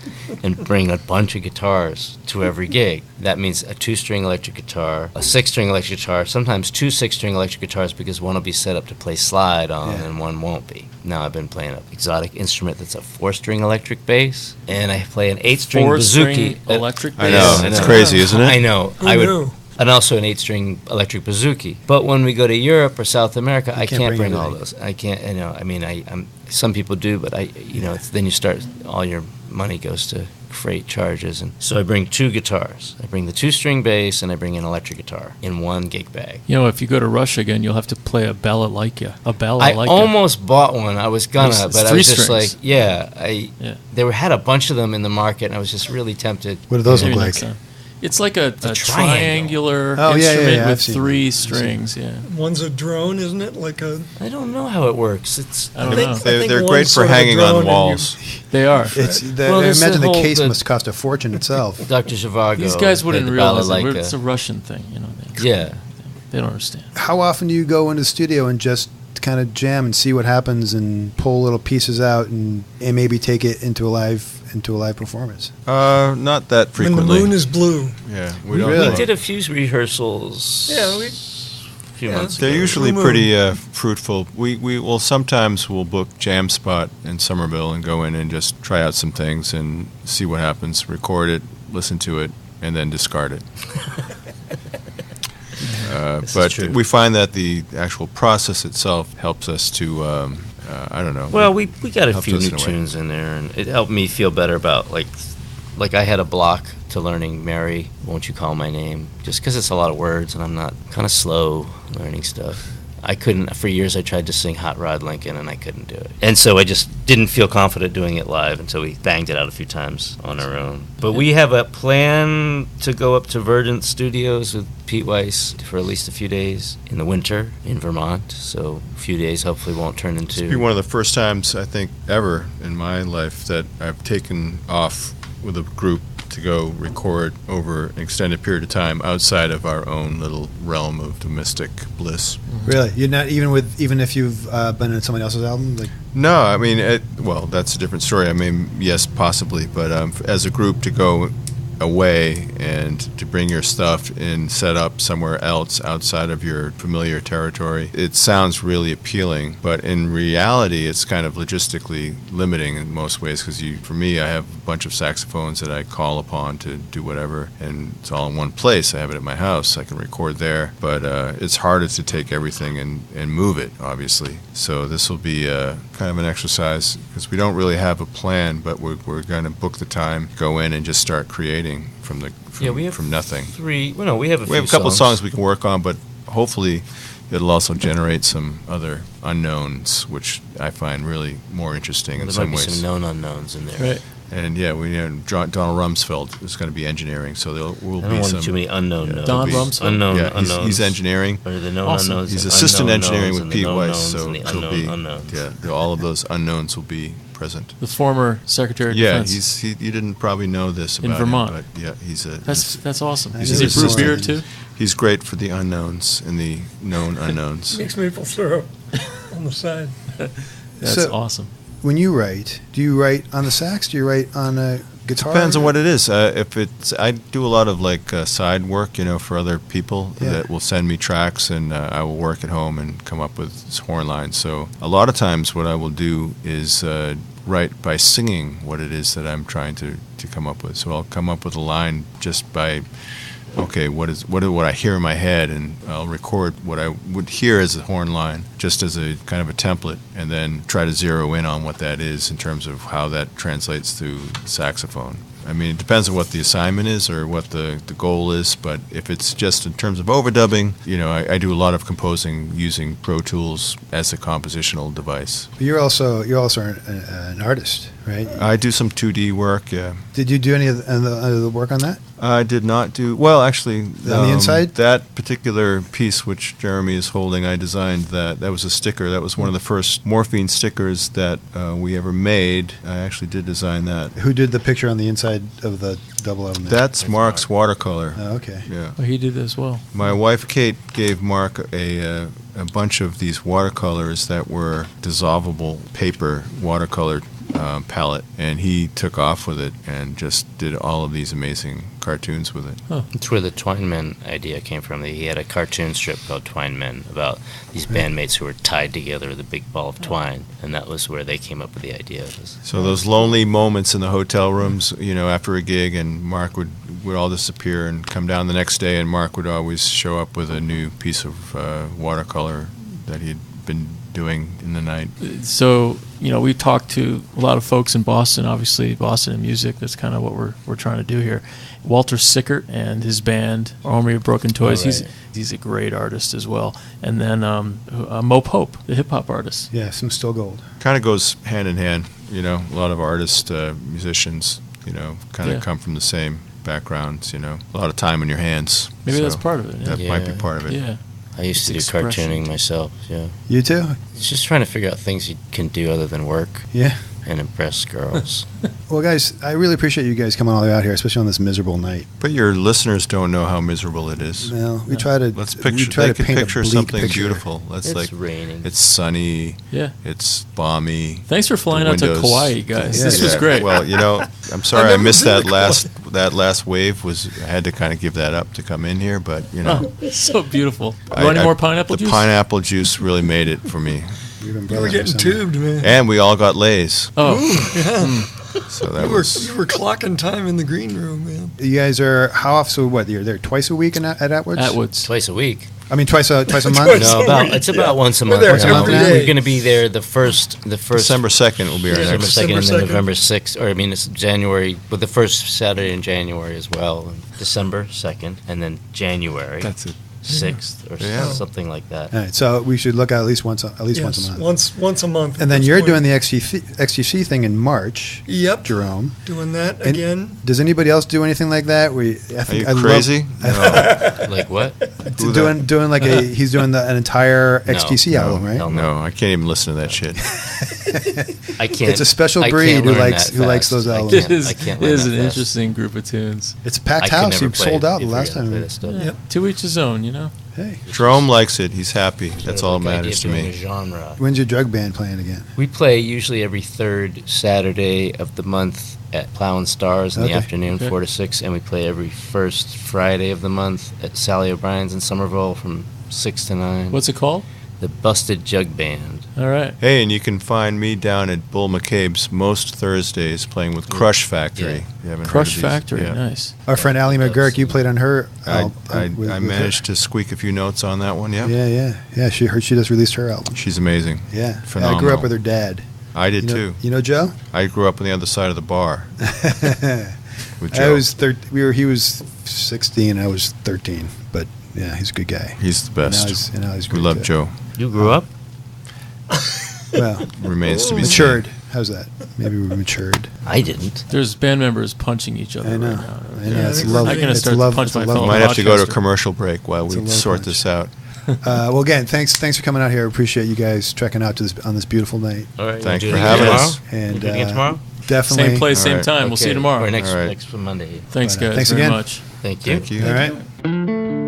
Speaker 6: and bring a bunch of guitars to every gig. That means a two-string electric guitar, a six-string electric guitar, sometimes two six-string electric guitars because one will be set up to play slide on and one won't be. Now I've been playing an exotic instrument that's a four-string electric bass, and I play an eight-string bouzouki.
Speaker 3: electric
Speaker 2: I
Speaker 3: bass.
Speaker 2: know, it's crazy, isn't it?
Speaker 6: I know.
Speaker 5: Who knew?
Speaker 6: And also an eight-string electric bouzouki. But when we go to Europe or South America, I can't bring all
Speaker 1: everything.
Speaker 6: those. I can't. I'm. Some people do, but then you start. All your money goes to freight charges, and so I bring two guitars. I bring the two-string bass, and I bring an electric guitar in one gig bag.
Speaker 3: If you go to Russia again, you'll have to play a balalaika.
Speaker 6: I almost bought one. I was gonna,
Speaker 3: It's
Speaker 6: but I
Speaker 3: three
Speaker 6: was just
Speaker 3: strings.
Speaker 6: like, had a bunch of them in the market, and I was just really tempted.
Speaker 1: What do those
Speaker 3: Maybe
Speaker 1: look
Speaker 3: next
Speaker 1: like?
Speaker 3: time. It's like a
Speaker 6: triangle.
Speaker 3: triangular
Speaker 1: Oh, yeah,
Speaker 3: instrument
Speaker 1: I've
Speaker 3: with
Speaker 1: seen
Speaker 3: three
Speaker 1: that.
Speaker 3: strings. Yeah,
Speaker 5: One's a drone, isn't it? Like a.
Speaker 6: I don't know how it works. It's
Speaker 3: I don't know.
Speaker 5: think
Speaker 2: They're
Speaker 5: one's
Speaker 2: great
Speaker 5: sort
Speaker 2: for
Speaker 5: of a
Speaker 2: hanging
Speaker 5: drone
Speaker 2: on
Speaker 5: and you-
Speaker 2: walls.
Speaker 3: They are.
Speaker 1: It's
Speaker 6: Well,
Speaker 1: I
Speaker 6: there's
Speaker 1: imagine
Speaker 6: the
Speaker 1: the
Speaker 6: whole-
Speaker 1: case
Speaker 6: the-
Speaker 1: must cost a fortune itself.
Speaker 6: Dr. Zhivago.
Speaker 3: These guys wouldn't
Speaker 6: played the
Speaker 3: realize it.
Speaker 6: balalaika.
Speaker 3: It's a Russian thing.
Speaker 6: Yeah.
Speaker 3: They don't understand.
Speaker 1: How often do you go into the studio and just kind of jam and see what happens and pull little pieces out and maybe take it into a live performance?
Speaker 2: Not that
Speaker 5: When
Speaker 2: frequently.
Speaker 5: the moon is blue.
Speaker 2: Yeah,
Speaker 1: Really?
Speaker 6: We
Speaker 2: don't.
Speaker 6: did a few rehearsals.
Speaker 5: Yeah, we-
Speaker 6: A few months
Speaker 2: They're
Speaker 6: ago.
Speaker 2: usually
Speaker 5: Blue
Speaker 2: pretty fruitful. We will sometimes we'll book Jam Spot in Somerville and go in and just try out some things and see what happens, record it, listen to it, and then discard it.
Speaker 6: This is
Speaker 2: But
Speaker 6: true.
Speaker 2: we find that the actual process itself helps us to, I don't know.
Speaker 6: Well, we got a
Speaker 2: Helps
Speaker 6: few
Speaker 2: us
Speaker 6: new
Speaker 2: in a way.
Speaker 6: tunes in there, and it helped me feel better about, like I had a block to learning Mary, Won't You Call My Name, just because it's a lot of words, and I'm not kind of slow learning stuff. I couldn't. For years, I tried to sing Hot Rod Lincoln, and I couldn't do it. And so I just didn't feel confident doing it live until we banged it out a few times on our own. But we have a plan to go up to Verdant Studios with Pete Weiss for at least a few days in the winter in Vermont. So a few days hopefully won't turn into...
Speaker 2: It'll be one of the first times, I think, ever in my life that I've taken off with a group to go record over an extended period of time outside of our own little realm of domestic bliss.
Speaker 1: Really? You're not even if you've been in somebody else's album? Like,
Speaker 2: no, I mean, well, that's a different story. I mean, yes, possibly, but as a group to go away and to bring your stuff and set up somewhere else outside of your familiar territory, it sounds really appealing, but in reality it's kind of logistically limiting in most ways, because for me, I have a bunch of saxophones that I call upon to do whatever, and it's all in one place. I have it at my house, I can record there, but it's harder to take everything and move it, obviously. So this will be kind of an exercise, because we don't really have a plan, but we're going to book the time, go in and just start creating from nothing.
Speaker 6: We have
Speaker 2: a couple songs we can work on, but hopefully it'll also generate some other unknowns, which I find really more interesting in some ways.
Speaker 6: There might be some known unknowns in there.
Speaker 3: Right.
Speaker 2: And yeah, Donald Rumsfeld is going to be engineering, so there will
Speaker 6: I don't
Speaker 2: be
Speaker 6: want
Speaker 2: some
Speaker 6: too many unknown knowns.
Speaker 3: Don Rumsfeld?
Speaker 6: Unknowns.
Speaker 2: He's engineering.
Speaker 6: Or the known
Speaker 3: Awesome.
Speaker 6: unknowns.
Speaker 2: He's
Speaker 6: and
Speaker 2: assistant
Speaker 6: unknown
Speaker 2: engineering
Speaker 6: knowns
Speaker 2: with
Speaker 6: and
Speaker 2: Pete
Speaker 6: the known
Speaker 2: Weiss,
Speaker 6: knowns
Speaker 2: so
Speaker 6: and the
Speaker 2: he'll be
Speaker 6: unknowns.
Speaker 2: yeah, all of those unknowns will be present.
Speaker 3: The former Secretary of
Speaker 2: Yeah,
Speaker 3: Defense.
Speaker 2: you didn't probably know this
Speaker 3: In
Speaker 2: about
Speaker 3: Vermont.
Speaker 2: him, but yeah,
Speaker 3: That's awesome.
Speaker 1: He's
Speaker 3: Is he
Speaker 1: a
Speaker 3: brew beer
Speaker 1: assistant.
Speaker 3: too?
Speaker 2: he's great for the unknowns and the known unknowns.
Speaker 5: Makes maple syrup on the side.
Speaker 3: That's
Speaker 1: So-
Speaker 3: awesome.
Speaker 1: when you write, do you write on the sax? Do you write on a guitar?
Speaker 2: Depends on what it is. If it's, I do a lot of side work, for other people that will send me tracks, and I will work at home and come up with horn lines. So a lot of times, what I will do is write by singing what it is that I'm trying to come up with. So I'll come up with a line just by, okay, what I hear in my head, and I'll record what I would hear as a horn line, just as a kind of a template, and then try to zero in on what that is in terms of how that translates to saxophone. I mean, it depends on what the assignment is or what the goal is, but if it's just in terms of overdubbing, I do a lot of composing using Pro Tools as a compositional device.
Speaker 1: But you're also an artist, right?
Speaker 2: I do some 2D work, yeah.
Speaker 1: Did you do any of the work on that?
Speaker 2: I did not do, well, actually,
Speaker 1: On the inside?
Speaker 2: that particular piece which Jeremy is holding, I designed that. That was a sticker. That was one of the first Morphine stickers that we ever made. I actually did design that.
Speaker 1: Who did the picture on the inside of the double album?
Speaker 2: That's Mark's watercolor.
Speaker 1: Oh, okay.
Speaker 2: Yeah.
Speaker 3: Well, he did that as well.
Speaker 2: My wife Kate gave Mark a bunch of these watercolors that were dissolvable paper watercolor palette, and he took off with it and just did all of these amazing cartoons with it.
Speaker 6: It's where the Twine Men idea came from. He had a cartoon strip called Twine Men about these bandmates who were tied together with a big ball of twine, and that was where they came up with the idea.
Speaker 2: So those lonely moments in the hotel rooms, after a gig, and Mark would all disappear and come down the next day, and Mark would always show up with a new piece of watercolor that he'd been doing in the night.
Speaker 3: So, we've talked to a lot of folks in Boston, obviously Boston and music. That's kind of what we're trying to do here. Walter Sickert and his band, Armory of Broken Toys, he's a great artist as well. And then Mo Pope, the hip-hop artist.
Speaker 1: Yeah, some Still Gold.
Speaker 2: Kind of goes hand in hand, a lot of artists, musicians, kind of come from the same backgrounds, a lot of time in your hands.
Speaker 3: Maybe
Speaker 2: So
Speaker 3: that's part of it.
Speaker 2: That might be part of it.
Speaker 3: Yeah.
Speaker 6: I used to do
Speaker 3: Expression.
Speaker 6: cartooning myself, yeah.
Speaker 1: You too?
Speaker 6: It's just trying to figure out things you can do other than work
Speaker 1: Yeah.
Speaker 6: and impress girls.
Speaker 1: Well, guys, I really appreciate you guys coming all the way out here, especially on this miserable night.
Speaker 2: But your listeners don't know how miserable it is.
Speaker 1: Well, we try to
Speaker 2: Let's
Speaker 1: we
Speaker 2: picture.
Speaker 1: try
Speaker 2: They
Speaker 1: to
Speaker 2: can
Speaker 1: paint a
Speaker 2: picture
Speaker 1: bleak
Speaker 2: something
Speaker 1: picture.
Speaker 2: beautiful. That's
Speaker 6: It's raining.
Speaker 2: It's sunny.
Speaker 3: Yeah.
Speaker 2: It's balmy.
Speaker 3: Thanks for flying out to
Speaker 2: windows.
Speaker 3: Kauai, guys.
Speaker 1: Yeah,
Speaker 3: This was
Speaker 2: Yeah,
Speaker 3: great.
Speaker 2: Well, I'm sorry I
Speaker 5: never
Speaker 2: missed
Speaker 5: been
Speaker 2: that
Speaker 5: to
Speaker 2: last last wave. I had to kind of give that up to come in here, but
Speaker 3: Oh, so beautiful. You want any more pineapple juice?
Speaker 2: The pineapple juice really made it for me,
Speaker 1: We've been
Speaker 5: You were
Speaker 1: brothers
Speaker 5: getting
Speaker 1: for summer.
Speaker 5: tubed, man.
Speaker 2: and we all got lays.
Speaker 3: Oh,
Speaker 2: So that
Speaker 5: You were
Speaker 2: was.
Speaker 5: clocking time in the green room, man.
Speaker 1: You guys are how often? So what? You're there twice a week at Atwood's?
Speaker 3: Atwoods.
Speaker 6: Twice a week.
Speaker 1: I mean, twice a month.
Speaker 5: Twice
Speaker 6: No,
Speaker 5: a week,
Speaker 6: it's about once a month.
Speaker 5: there
Speaker 6: We're
Speaker 1: every
Speaker 5: day.
Speaker 6: going to be there the first
Speaker 2: December 2nd will be our
Speaker 6: December
Speaker 2: next.
Speaker 6: 2nd and then
Speaker 5: December 2nd.
Speaker 6: November 6th, or it's January, but the first Saturday in January as well. December 2nd and then January.
Speaker 2: That's it.
Speaker 6: 6th or
Speaker 2: Yeah.
Speaker 6: something like that.
Speaker 1: All right, so we should look at least once a month.
Speaker 5: Once a month.
Speaker 1: And then
Speaker 5: That's
Speaker 1: you're
Speaker 5: going-
Speaker 1: doing the XTC thing in March,
Speaker 5: Yep.
Speaker 1: Jerome.
Speaker 5: Doing that
Speaker 1: And
Speaker 5: again.
Speaker 1: Does anybody else do anything like that?
Speaker 2: Are you crazy?
Speaker 6: Like what?
Speaker 2: Who
Speaker 1: doing like he's doing an entire
Speaker 6: No,
Speaker 1: XTC
Speaker 6: no,
Speaker 1: album, right?
Speaker 6: hell
Speaker 2: No, I can't even listen to that shit.
Speaker 6: I can't.
Speaker 1: It's a special
Speaker 6: I
Speaker 1: breed
Speaker 6: can't
Speaker 1: who
Speaker 6: learn
Speaker 1: likes
Speaker 6: that
Speaker 1: who likes
Speaker 6: fast.
Speaker 1: those
Speaker 6: I
Speaker 1: albums.
Speaker 6: can't-
Speaker 3: It is,
Speaker 6: I can't
Speaker 3: it
Speaker 6: learn
Speaker 3: is
Speaker 6: that
Speaker 3: an
Speaker 6: fast.
Speaker 3: interesting group of tunes.
Speaker 1: It's a packed
Speaker 6: I can
Speaker 1: house.
Speaker 6: never
Speaker 1: You
Speaker 6: play
Speaker 1: sold
Speaker 6: it
Speaker 1: out the
Speaker 6: if
Speaker 1: last
Speaker 6: you're gonna play
Speaker 1: time.
Speaker 6: that stuff.
Speaker 5: Yep.
Speaker 3: To each his own, you know?
Speaker 1: Hey,
Speaker 2: Jerome likes it. He's happy.
Speaker 6: Sort
Speaker 2: That's
Speaker 6: of
Speaker 2: all that
Speaker 6: like
Speaker 2: matters to
Speaker 6: idea of
Speaker 2: me.
Speaker 6: being a genre.
Speaker 1: when's your drug band playing again?
Speaker 6: We play usually every third Saturday of the month at Plow and Stars in
Speaker 1: Okay.
Speaker 6: the afternoon,
Speaker 3: Okay.
Speaker 6: 4 to 6, and we play every first Friday of the month at Sally O'Brien's in Somerville from 6 to 9.
Speaker 3: What's it called?
Speaker 6: The Busted Jug Band.
Speaker 3: All right.
Speaker 2: Hey, and you can find me down at Bull McCabe's most Thursdays playing with Crush Factory.
Speaker 6: Yeah.
Speaker 2: You haven't
Speaker 3: Crush
Speaker 2: heard of these?
Speaker 3: Factory,
Speaker 2: Yeah.
Speaker 3: nice.
Speaker 1: Our friend Allie McGurk, you played on her
Speaker 2: I
Speaker 1: album. with her.
Speaker 2: managed to squeak a few notes on that one. Yeah,
Speaker 1: Yeah. She just released her album.
Speaker 2: she's amazing.
Speaker 1: Yeah,
Speaker 2: Phenomenal.
Speaker 1: I grew up with her dad.
Speaker 2: I did
Speaker 1: You know,
Speaker 2: too.
Speaker 1: You know Joe?
Speaker 2: I grew up on the other side of the bar with
Speaker 1: I
Speaker 2: Joe.
Speaker 1: was He was 16. I was 13. But yeah, he's a good guy.
Speaker 2: He's the best.
Speaker 1: And now he's
Speaker 2: We
Speaker 1: great
Speaker 2: love
Speaker 1: too.
Speaker 2: Joe.
Speaker 6: You grew up?
Speaker 1: Well,
Speaker 2: Remains to be seen.
Speaker 1: matured. How's that? Maybe we matured.
Speaker 6: I didn't.
Speaker 3: There's band members punching each other
Speaker 1: I know.
Speaker 3: right now.
Speaker 1: I know.
Speaker 5: Yeah,
Speaker 1: It's
Speaker 5: I think
Speaker 1: love.
Speaker 5: we're
Speaker 3: I'm gonna
Speaker 1: it's
Speaker 3: start
Speaker 1: love.
Speaker 3: to punch
Speaker 1: it's a
Speaker 3: my
Speaker 1: love.
Speaker 3: phone.
Speaker 2: Might have to go to a
Speaker 3: podcaster.
Speaker 2: commercial break while
Speaker 1: It's a
Speaker 2: we
Speaker 1: love
Speaker 2: sort
Speaker 1: punch.
Speaker 2: this out.
Speaker 1: Well, again, thanks for coming out here. Appreciate you guys trekking out to this on this beautiful night.
Speaker 6: All right.
Speaker 2: Thanks
Speaker 6: you
Speaker 2: for
Speaker 6: do it
Speaker 2: having
Speaker 6: tomorrow?
Speaker 2: us.
Speaker 1: And
Speaker 6: You do it again tomorrow?
Speaker 1: Definitely.
Speaker 3: Same place,
Speaker 2: All
Speaker 3: same
Speaker 2: right.
Speaker 3: time. We'll see you
Speaker 6: Okay.
Speaker 3: tomorrow.
Speaker 6: Or next
Speaker 2: All right.
Speaker 6: next Monday.
Speaker 3: Thanks, guys,
Speaker 1: Thanks
Speaker 3: very
Speaker 1: again.
Speaker 3: much.
Speaker 6: Thank you.
Speaker 2: Thank you.
Speaker 1: All right.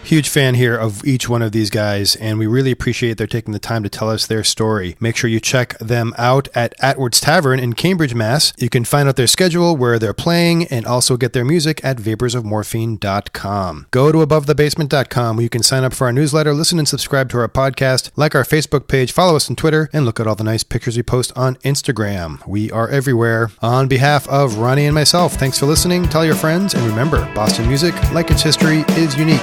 Speaker 1: Huge fan here of each one of these guys, and we really appreciate their taking the time to tell us their story. Make sure you check them out at Atwood's Tavern in Cambridge, Mass. You can find out their schedule, where they're playing, and also get their music at vaporsofmorphine.com. Go to abovethebasement.com where you can sign up for our newsletter, listen and subscribe to our podcast, like our Facebook page, follow us on Twitter, and look at all the nice pictures we post on Instagram. We are everywhere. On behalf of Ronnie and myself, thanks for listening, tell your friends, and remember, Boston music, like its history, is unique.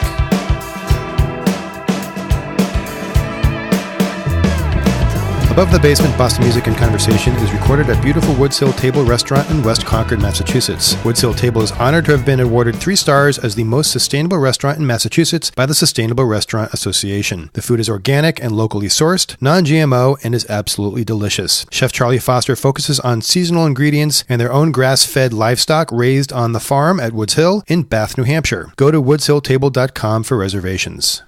Speaker 1: Above the Basement, Boston Music and Conversation is recorded at beautiful Woods Hill Table Restaurant in West Concord, Massachusetts. Woods Hill Table is honored to have been awarded 3 stars as the most sustainable restaurant in Massachusetts by the Sustainable Restaurant Association. The food is organic and locally sourced, non-GMO, and is absolutely delicious. Chef Charlie Foster focuses on seasonal ingredients and their own grass-fed livestock raised on the farm at Woods Hill in Bath, New Hampshire. Go to woodshilltable.com for reservations.